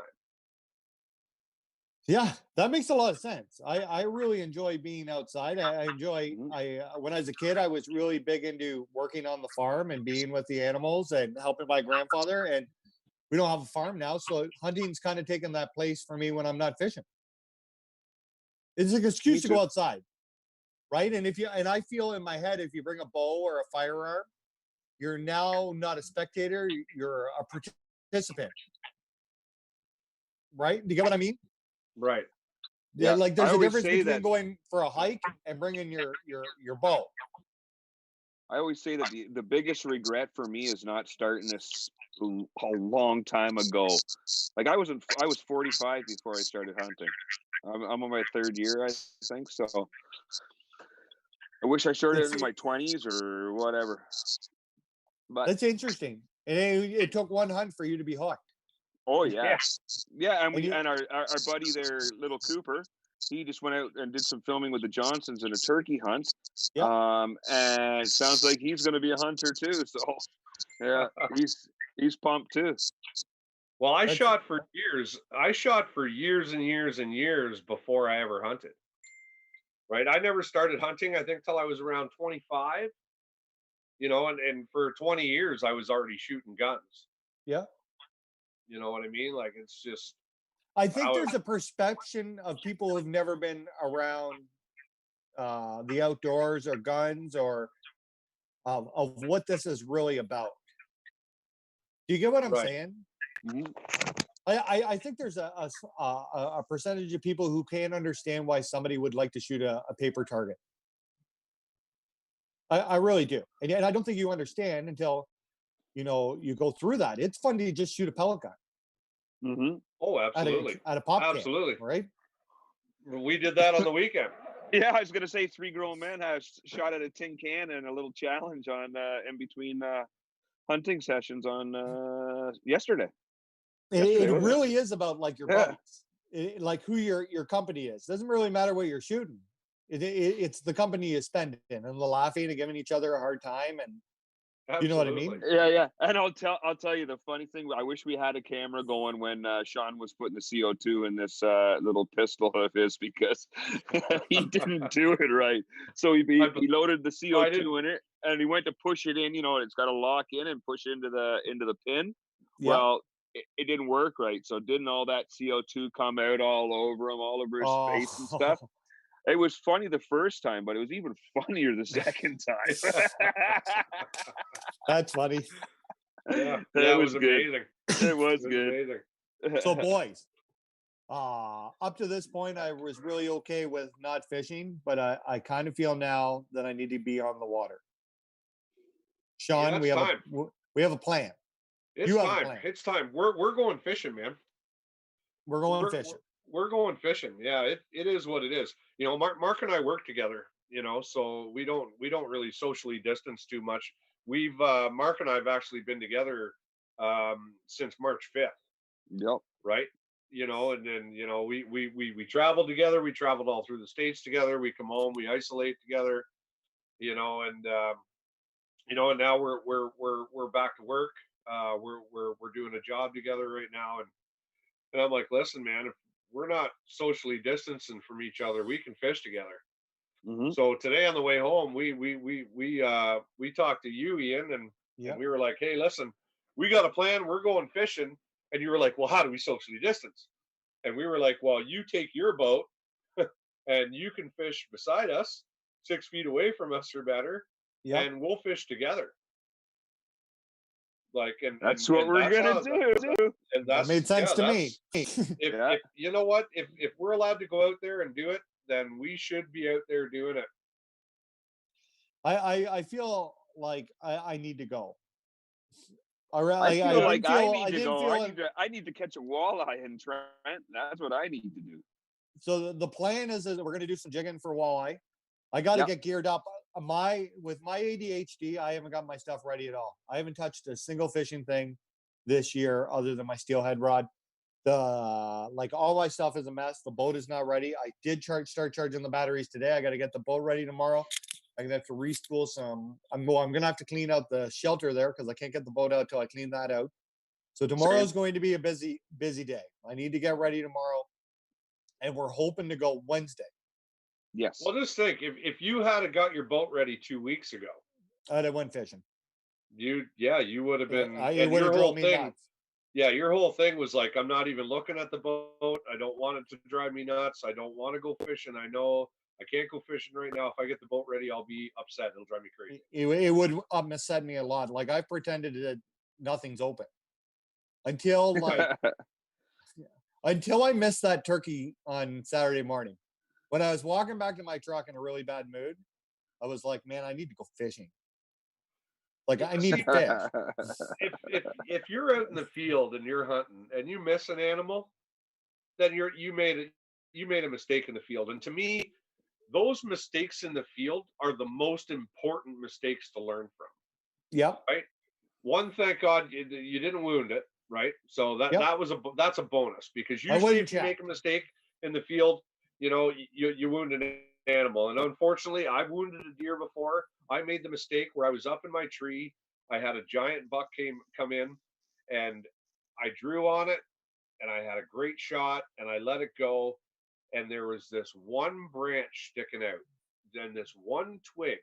Yeah, that makes a lot of sense. I really enjoy being outside. When I was a kid, I was really big into working on the farm and being with the animals and helping my grandfather. And We don't have a farm now, so hunting's kind of taken that place for me when I'm not fishing. It's an excuse to go outside, right? And I feel in my head, if you bring a bow or a firearm, you're now not a spectator, you're a participant, right? Do you get what I mean? Right. Yeah. Like there's a difference between going for a hike and bringing your bow. I always say that the biggest regret for me is not starting this a long time ago. Like I was 45 before I started hunting. I'm on my 3rd year, I think. So I wish I started in my 20s or whatever. But that's interesting. And it took one hunt for you to be hooked. Oh yeah. And our buddy there, Little Cooper, he just went out and did some filming with the Johnsons in a turkey hunt. Yep. And it sounds like he's going to be a hunter too. So yeah, he's pumped too. Well, I shot for years. I shot for years and years and years before I ever hunted. Right. I never started hunting, I think, till I was around 25. You know, and for 20 years I was already shooting guns. Yeah. You know what I mean? Like it's just. I think there's a perception of people who've never been around the outdoors or guns or of what this is really about. Do you get what I'm saying? Mm-hmm. I think there's a percentage of people who can't understand why somebody would like to shoot a paper target. I really do. And I don't think you understand until, you go through that. It's fun to just shoot a pellet gun. Mm-hmm. Oh, absolutely. At a pop can, absolutely. Right? We did that on the weekend. Yeah, I was going to say 3 grown men have shot at a tin can and a little challenge on in between hunting sessions on yesterday. It really is about like your buddies, like who your company is. Doesn't really matter what you're shooting. It's the company you spend in and the laughing and giving each other a hard time, and you know what I mean? Yeah. And I'll tell you the funny thing. I wish we had a camera going when Sean was putting the CO2 in this little pistol of his, because he didn't do it right. So he loaded the CO2 in it, and he went to push it in. It's got to lock in and push into the pin. Yeah. Well, it didn't work right. So didn't all that CO2 come out all over him, all over his face and stuff? It was funny the first time, but it was even funnier the second time. That's funny. Yeah, it was amazing. It was good. Amazing. So, boys, up to this point, I was really okay with not fishing, but I kind of feel now that I need to be on the water. Sean, we have a plan. It's time. It's time. We're going fishing, man. We're going fishing. We're going fishing. Yeah, it is what it is. Mark and I work together, so we don't really socially distance too much. We've Mark and I have actually been together since March 5th. Yep. Right. And then we traveled together. We traveled all through the States together. We come home, we isolate together, and now we're back to work. We're doing a job together right now, and I'm like, listen, man, if we're not socially distancing from each other, we can fish together. Mm-hmm. So today on the way home, we talked to you, Ian, and we were like, hey, listen, we got a plan. We're going fishing. And you were like, well, how do we socially distance? And we were like, well, you take your boat and you can fish beside us, 6 feet away from us or better, and we'll fish together. That's what we're gonna do. And that made sense to me. If you know what, if we're allowed to go out there and do it, then we should be out there doing it. I feel like I need to go. I need to catch a walleye in Trent. That's what I need to do. So the plan is that we're going to do some jigging for walleye. I got to get geared up. With my ADHD, I haven't got my stuff ready at all. I haven't touched a single fishing thing this year other than my steelhead rod. All my stuff is a mess. The boat is not ready. I did start charging the batteries today. I got to get the boat ready tomorrow. I'm gonna have to respool some. I'm gonna have to clean out the shelter there because I can't get the boat out till I clean that out. So tomorrow is going to be a busy day. I need to get ready tomorrow, and we're hoping to go Wednesday. Yes. Well, just think, if you had got your boat ready 2 weeks ago, I'd have went fishing. You would have been. It would have drove me nuts. Yeah, your whole thing was like, I'm not even looking at the boat. I don't want it to drive me nuts. I don't want to go fishing. I know I can't go fishing right now. If I get the boat ready, I'll be upset. It'll drive me crazy. It would upset me a lot. Like I pretended that nothing's open until until I missed that turkey on Saturday morning. When I was walking back to my truck in a really bad mood, I was like, man, I need to go fishing. Like I need to fish. If you're out in the field and you're hunting and you miss an animal, then you made a mistake in the field. And to me, those mistakes in the field are the most important mistakes to learn from. Yep. Right. One, thank God you didn't wound it. Right. So that's a bonus, because usually if you make a mistake in the field, you wound an animal. And unfortunately, I've wounded a deer before. I made the mistake where I was up in my tree. I had a giant buck come in, and I drew on it, and I had a great shot, and I let it go. And there was this one branch sticking out, then this one twig,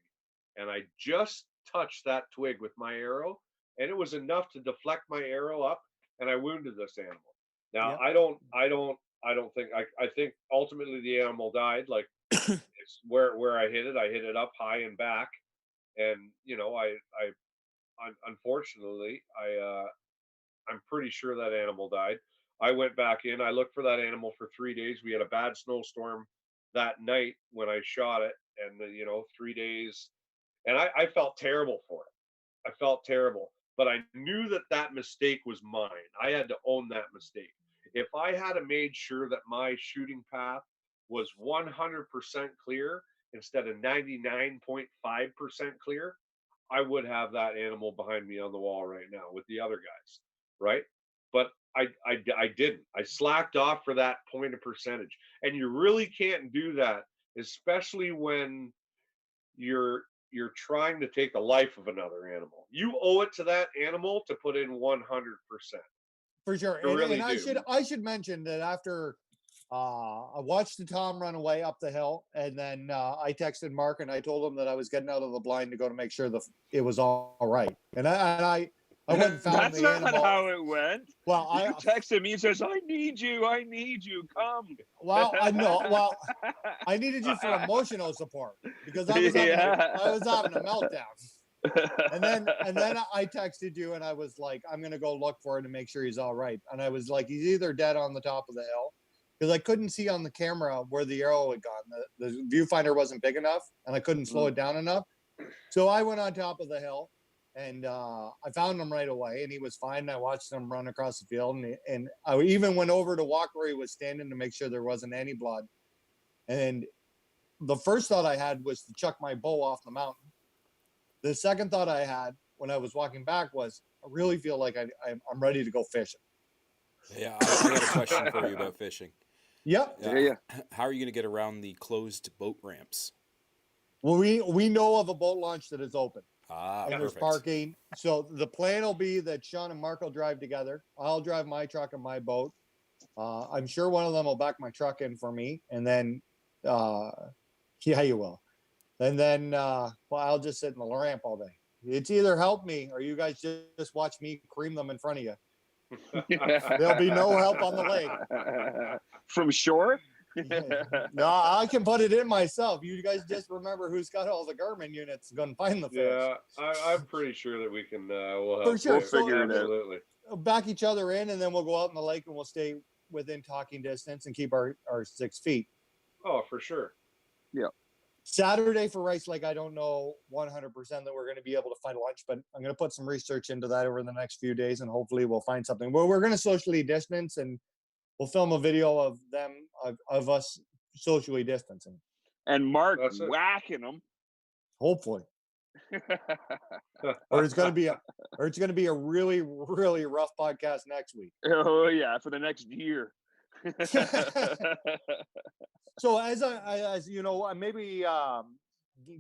and I just touched that twig with my arrow, and it was enough to deflect my arrow up, and I wounded this animal. Now, I think ultimately the animal died. Like it's where I hit it up high and back, and unfortunately I'm pretty sure that animal died. I went back in, I looked for that animal for 3 days. We had a bad snowstorm that night when I shot it, and 3 days, and I felt terrible for it. I felt terrible, but I knew that mistake was mine. I had to own that mistake. If I had made sure that my shooting path was 100% clear instead of 99.5% clear, I would have that animal behind me on the wall right now with the other guys, right? But I didn't. I slacked off for that point of percentage, and you really can't do that, especially when you're trying to take the life of another animal. You owe it to that animal to put in 100%. For sure. You really and do. I should mention that after I watched the Tom run away up the hill, and then I texted Mark and I told him that I was getting out of the blind to go to make sure it was all right. And I went and found That's the not animal. how it went. Well, you texted me and says, I need you, come. Well, I know. Well, I needed you for emotional support because I was having a meltdown. And then I texted you and I was like, I'm gonna go look for it and make sure he's all right. And I was like, he's either dead on the top of the hill, because I couldn't see on the camera where the arrow had gone. The viewfinder wasn't big enough, and I couldn't slow it down enough. So I went on top of the hill, and I found him right away, and he was fine. And I watched him run across the field, and I even went over to walk where he was standing to make sure there wasn't any blood. And the first thought I had was to chuck my bow off the mountain. The second thought I had when I was walking back was, I really feel like I'm ready to go fishing. Yeah, I got a question for you about fishing. Yep. Yeah. How are you going to get around the closed boat ramps? Well, we know of a boat launch that is open. And there's perfect. parking. So the plan will be that Sean and Mark will drive together. I'll drive my truck and my boat. I'm sure one of them will back my truck in for me. And then, yeah, you will. And then, I'll just sit in the ramp all day. It's either help me or you guys just watch me cream them in front of you. There'll be no help on the lake. From shore? No, I can put it in myself. You guys just remember who's got all the Garmin units and go and find the fish. Yeah, I'm pretty sure that we can. We'll For sure. We'll figure it out. Absolutely. Back each other in, and then we'll go out in the lake and we'll stay within talking distance and keep our 6 feet. Oh, for sure. Yeah. Saturday for Rice Lake, I don't know 100% that we're going to be able to find lunch, but I'm going to put some research into that over the next few days, and hopefully we'll find something. Well, we're going to socially distance, and we'll film a video of us socially distancing. And Mark whacking them. Hopefully. or it's going to be a really, really rough podcast next week. Oh yeah, for the next year. So as you know, I'm maybe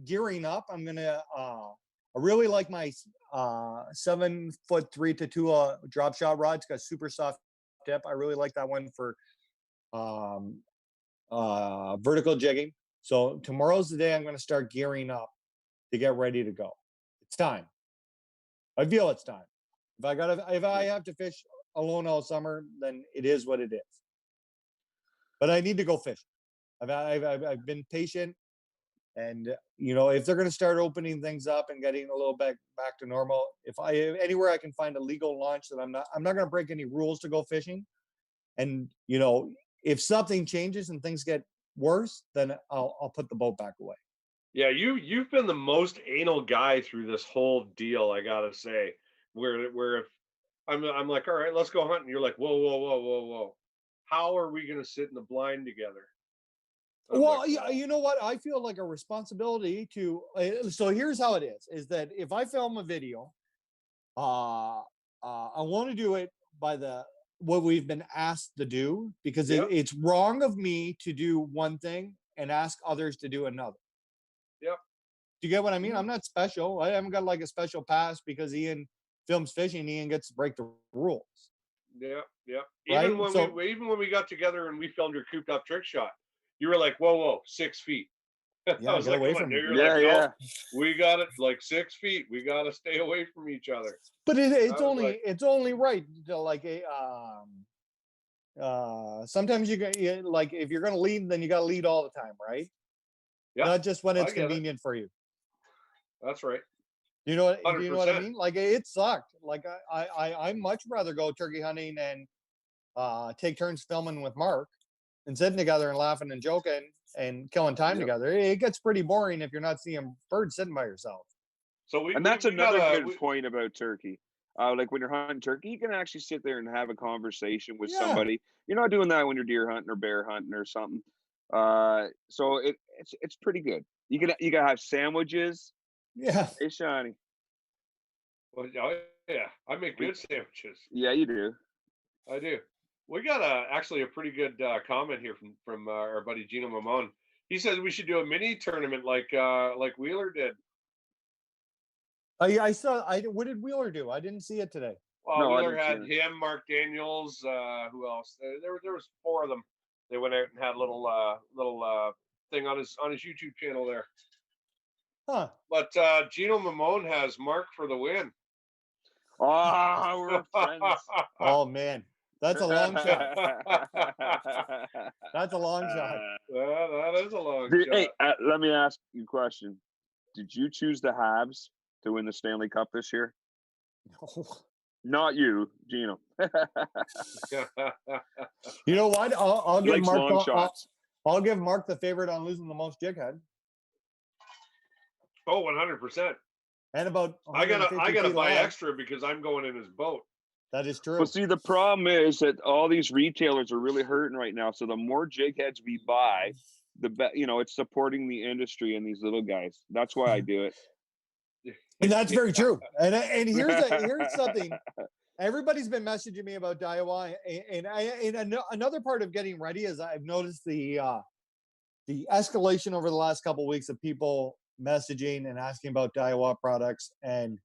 gearing up. I'm gonna. I really like my 7'3" to drop shot rod. It's got super soft tip. I really like that one for vertical jigging. So tomorrow's the day I'm going to start gearing up to get ready to go. It's time. I feel it's time. If I have to fish alone all summer, then it is what it is. But I need to go fishing. I've been patient, and if they're going to start opening things up and getting a little back to normal, if anywhere I can find a legal launch that I'm not going to break any rules to go fishing. And if something changes and things get worse, then I'll put the boat back away. Yeah, you've been the most anal guy through this whole deal, I gotta say. Where if I'm like, all right, let's go hunting. You're like, whoa. How are we gonna sit in the blind together? Well, you know what? I feel like a responsibility to. So here's how it is that if I film a video, I want to do it by what we've been asked to do, because it's wrong of me to do one thing and ask others to do another. Yep. Do you get what I mean? I'm not special. I haven't got like a special pass because Ian films fishing. Ian gets to break the rules. Yeah. Right? Even when we got together and we filmed your cooped up trick shot, you were like, whoa, 6 feet. Yeah, I was get like, away come on, from me. dude. You're like, no, we got it like 6 feet. We got to stay away from each other. But it's only right to like sometimes you get like, if you're going to lead, then you got to lead all the time, right? Yeah. Not just when it's convenient for you. That's right. Do you know what 100%. I mean? Like, it sucked. Like I much rather go turkey hunting and take turns filming with Mark and sitting together and laughing and joking and killing time together. It gets pretty boring if you're not seeing birds sitting by yourself. So that's another good point about turkey. Like when you're hunting turkey, you can actually sit there and have a conversation with somebody. You're not doing that when you're deer hunting or bear hunting or something. So it's pretty good. You can have sandwiches. Yeah. Hey, Shani. Well, yeah, I make good sandwiches. Yeah, you do. I do. We got actually a pretty good comment here from our buddy Gino Mamon. He says we should do a mini tournament like Wheeler did. I saw. What did Wheeler do? I didn't see it today. Well, Wheeler had him, Mark Daniels. Who else? There was 4 of them. They went out and had a little thing on his YouTube channel there. Huh. But Gino Mamone has Mark for the win. Oh, we're friends. Oh man, that's a long shot. That's a long shot. That is a long shot. Hey, let me ask you a question. Did you choose the Habs to win the Stanley Cup this year? No. Not you, Gino. You know what? I'll give Likes Mark. long shots. I'll give Mark the favorite on losing the most jig head. Oh, 100%. And about I gotta buy extra because I'm going in his boat. That is true. Well, see, the problem is that all these retailers are really hurting right now. So the more jig heads we buy, it's supporting the industry and these little guys. That's why I do it. And that's very true. And here's something. Everybody's been messaging me about Daiwa, and another part of getting ready is I've noticed the escalation over the last couple of weeks of people messaging and asking about Daiwa products, and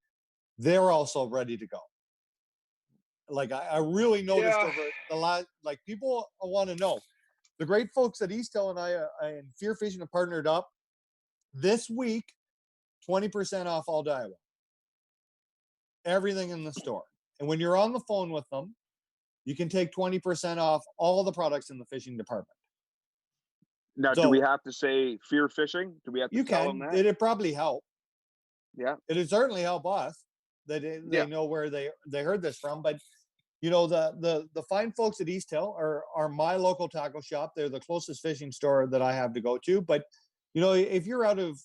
they're also ready to go. Like I really noticed over the last, like, people want to know. The great folks at East Hill and I and Fear Fishing have partnered up this week. 20% off all Daiwa. Everything in the store. And when you're on the phone with them, you can take 20% off all the products in the fishing department. Now, do we have to say Fear Fishing? Do we have to tell them that? It'd probably help. Yeah. It'd certainly help us that they know where they heard this from. But, the fine folks at East Hill are my local tackle shop. They're the closest fishing store that I have to go to. But, if you're out of,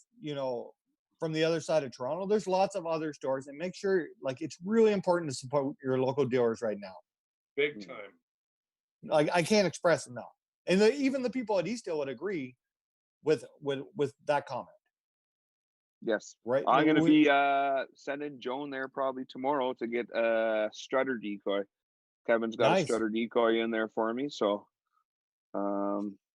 from the other side of Toronto, there's lots of other stores, and make sure, like, it's really important to support your local dealers right now. Big time. Like, I can't express enough. And even the people at East Hill would agree with that comment. Yes. Right. I'm going to be sending Joan there probably tomorrow to get a strutter decoy. Kevin's got a strutter decoy in there for me. So,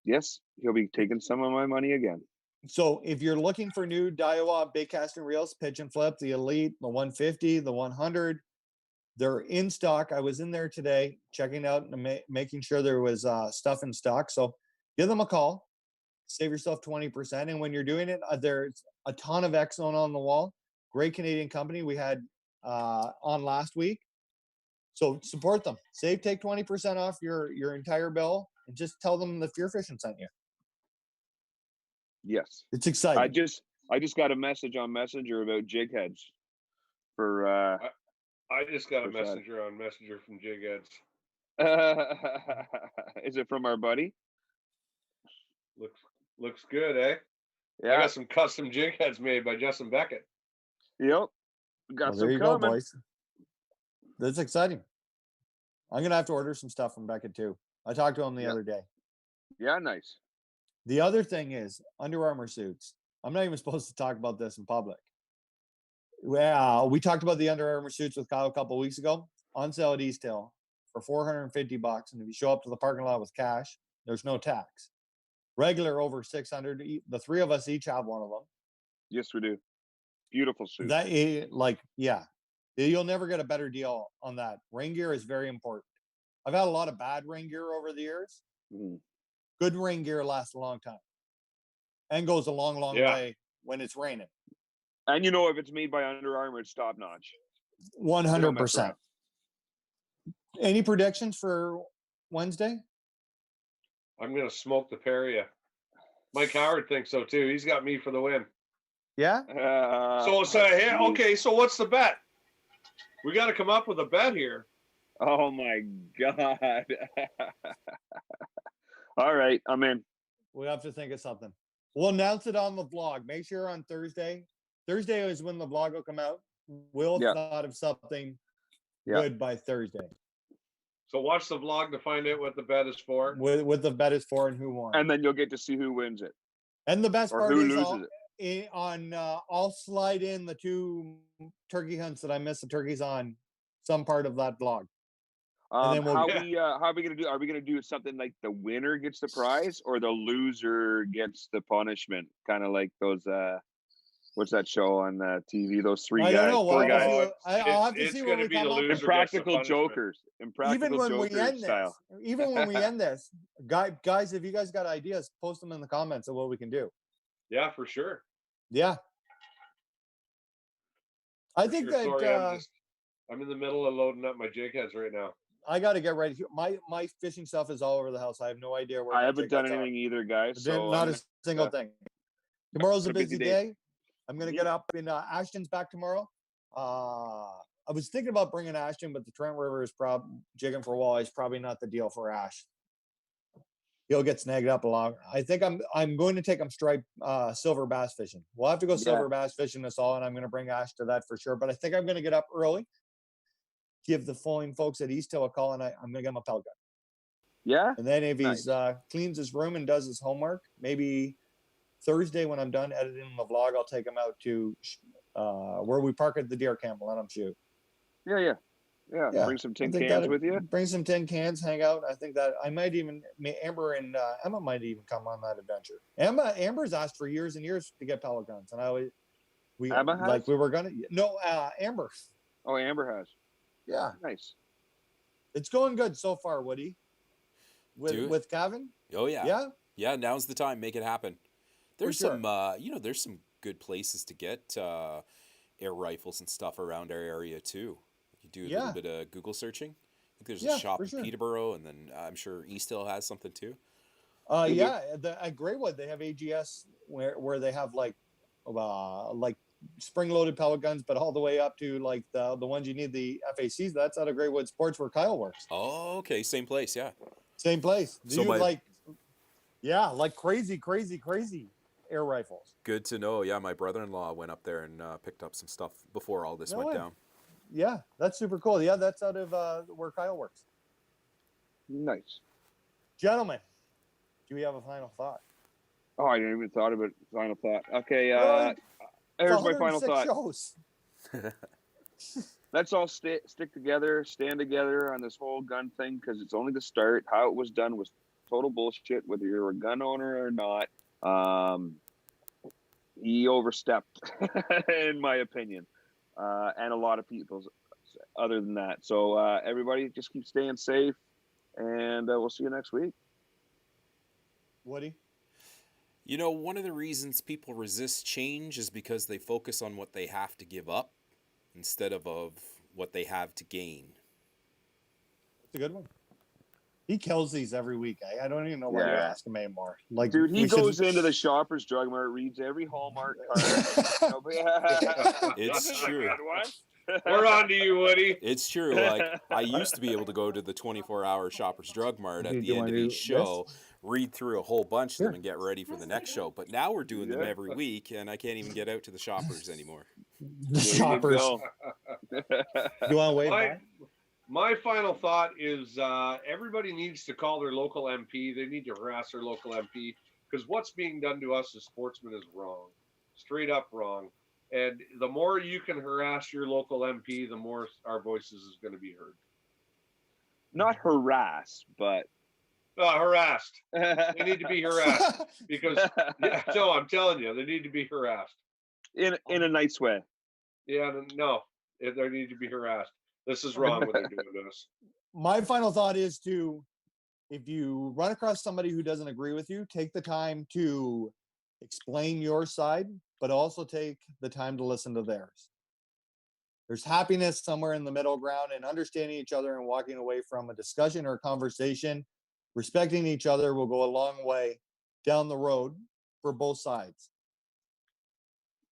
yes, he'll be taking some of my money again. So if you're looking for new Daiwa bait casting reels, pitch and flip, the Elite, the 150, the 100, they're in stock. I was in there today checking out and making sure there was stuff in stock. So give them a call, save yourself 20%. And when you're doing it, there's a ton of X-Zone on the wall. Great Canadian company we had on last week. So support them. Take 20% off your entire bill, and just tell them the Fear Fishing sent you. Yes, it's exciting. I just got a message on Messenger about jig heads. For I just got a messenger on Messenger from Jig Heads. Is it from our buddy? Looks good, eh? Yeah. I got some custom jig heads made by Justin Beckett. Yep. Got some there you coming. go, boys. That's exciting. I'm gonna have to order some stuff from Beckett too. I talked to him the other day. Yeah, nice. The other thing is Under Armour suits. I'm not even supposed to talk about this in public. Well, we talked about the Under Armour suits with Kyle a couple of weeks ago. On sale at East Hill for $450, and if you show up to the parking lot with cash, there's no tax. Regular over $600. The three of us each have one of them. Yes, we do. Beautiful suit. You'll never get a better deal on that. Rain gear is very important. I've had a lot of bad rain gear over the years. Good rain gear lasts a long time and goes a long way when it's raining. And if it's made by Under Armour, it's top notch. 100%. Any predictions for Wednesday? I'm gonna smoke the pair of you. Mike Howard thinks so too. He's got me for the win. Yeah. So what's the bet? We got to come up with a bet here. Oh my God. All right, I'm in. We have to think of something. We'll announce it on the vlog. Make sure on Thursday. Thursday is when the vlog will come out. We'll thought of something good by Thursday. So watch the vlog to find out what the bet is for. What the bet is for and who won. And then you'll get to see who wins it. And the best part who is loses it. I'll slide in the 2 turkey hunts that I missed the turkeys on some part of that vlog. How are we gonna do? Are we gonna do something like the winner gets the prize or the loser gets the punishment? Kind of like those what's that show on TV? Those 3 guys. I don't know. 4 guys. I'll have to see what we come up with. Impractical Jokers. Impractical Jokers style. Even when we end this, guys, if you guys got ideas, post them in the comments of what we can do. Yeah, for sure. Yeah. I think that Sorry, I'm in the middle of loading up my jig heads right now. I got to get ready. My fishing stuff is all over the house. I have no idea where. I haven't done anything either, guys. So not a single thing. Tomorrow's a busy day. I'm going to get up in Ashton's back tomorrow. I was thinking about bringing Ashton, but the Trent River is jigging for walleyes. Probably not the deal for Ash. He'll get snagged up along. I think I'm going to take him striped silver bass fishing. We'll have to go silver bass fishing this fall, and I'm going to bring Ash to that for sure. But I think I'm going to get up early, give the following folks at East Hill a call, and I'm going to get him a pellet gun. Yeah. And then if he's cleans his room and does his homework, maybe Thursday when I'm done editing the vlog, I'll take him out to where we park at the deer camp and let him shoot. Yeah. Bring some tin cans with you. Bring some tin cans, hang out. I think that I might even Amber and Emma might even come on that adventure. Amber's asked for years and years to get pellet guns, and Emma has? we were gonna Amber. Oh, Amber has. Yeah, nice. It's going good so far, Woody. With Kevin. Oh yeah. Yeah. Now's the time. Make it happen. There's some there's some good places to get air rifles and stuff around our area too. Do a little bit of Google searching. I think there's a shop in Peterborough, and then I'm sure East Hill has something too. At Greywood they have AGS where they have like spring-loaded pellet guns, but all the way up to like the ones you need the FACs. That's out of Greywood Sports where Kyle works. Oh, okay, same place, yeah. Same place. So like crazy air rifles. Good to know. Yeah, my brother-in-law went up there and picked up some stuff before all this went down. Yeah, that's super cool. Yeah, that's out of where Kyle works. Nice. Gentlemen, do we have a final thought? Oh, I didn't even thought of it. Final thought. Okay, here's my final thought. Let's all stick together, stand together on this whole gun thing because it's only the start. How it was done was total bullshit, whether you're a gun owner or not. He overstepped, in my opinion. And a lot of people other than that. So everybody just keep staying safe, and we'll see you next week. Woody? One of the reasons people resist change is because they focus on what they have to give up instead of what they have to gain. It's a good one. He kills these every week. I don't even know why you ask him anymore. Like, dude, he goes into the Shoppers Drug Mart, reads every Hallmark card. It's true. We're on to you, Woody. It's true. Like, I used to be able to go to the 24-hour Shoppers Drug Mart at the end of each show, read through a whole bunch of them, and get ready for the next show. But now we're doing them every week, and I can't even get out to the Shoppers anymore. The Shoppers. You want to wait? My final thought is everybody needs to call their local MP. They need to harass their local MP because what's being done to us as sportsmen is wrong, straight up wrong. And the more you can harass your local MP, the more our voices is going to be heard. Not harass, but harassed. They need to be harassed because so I'm telling you, they need to be harassed in a nice way. Yeah, no, they need to be harassed. This is wrong what they're doing to us. My final thought is if you run across somebody who doesn't agree with you, take the time to explain your side, but also take the time to listen to theirs. There's happiness somewhere in the middle ground, and understanding each other and walking away from a discussion or a conversation, respecting each other will go a long way down the road for both sides.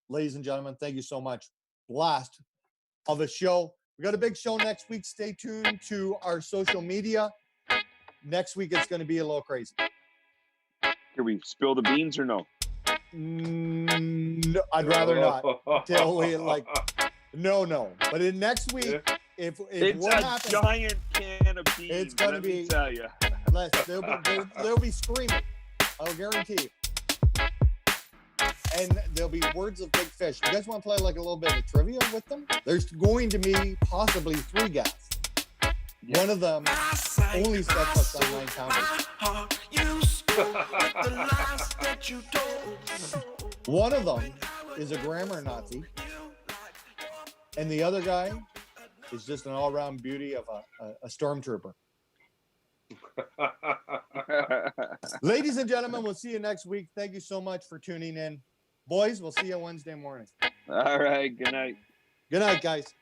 Ladies and gentlemen, thank you so much. Blast of a show. We got a big show next week. Stay tuned to our social media. Next week, it's going to be a little crazy. Can we spill the beans or no? No, I'd rather not. Until we no. But in next week, if it's what a happens, giant can of beans, it's going to be. Tell you. They'll be screaming. I'll guarantee you. And there'll be words of big fish. You guys want to play like a little bit of trivia with them? There's going to be possibly 3 guests. Yeah. One of them only sets us on 9 counters. One of them is a grammar Nazi. And the other guy is just an all-around beauty of a stormtrooper. Ladies and gentlemen, we'll see you next week. Thank you so much for tuning in. Boys, we'll see you Wednesday morning. All right. Good night. Good night, guys.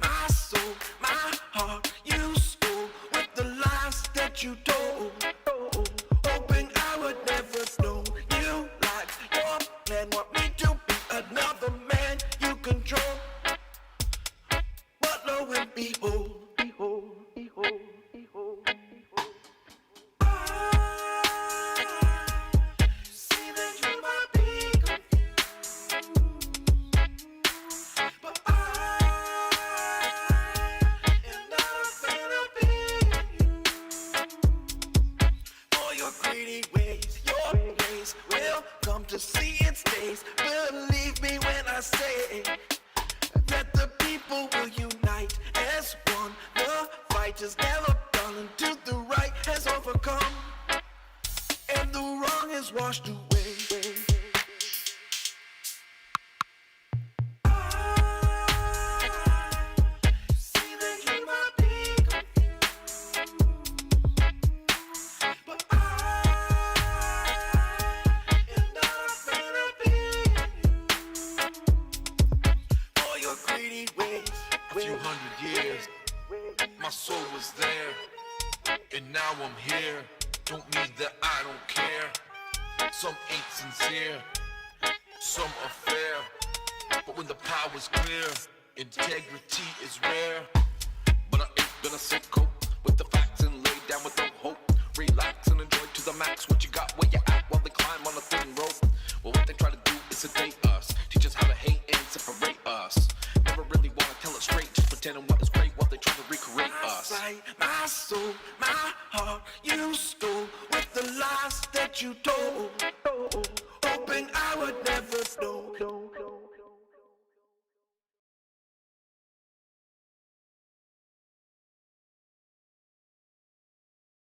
My soul, my heart, you stole with the lies that you told. Hoping I would never know you like your plan. Want me to be another man you control. But lo and behold, to see its days. Believe me when I say that the people will unite as one. The fight is never done until the right has overcome and the wrong is washed away. I'm here, don't mean that I don't care. Some ain't sincere, some are fair, but when the power's clear, integrity is rare. But I ain't gonna sit cope with the facts and lay down with no hope. Relax and enjoy to the max what you got, where you at, while they climb on a thin rope. Well, what they try to do is sedate us, teach us how to hate and separate us. Never really wanna tell it straight, just pretending what is great while they try to recreate us. My soul, my heart, you stole with the lies that you told. Hoping I would never know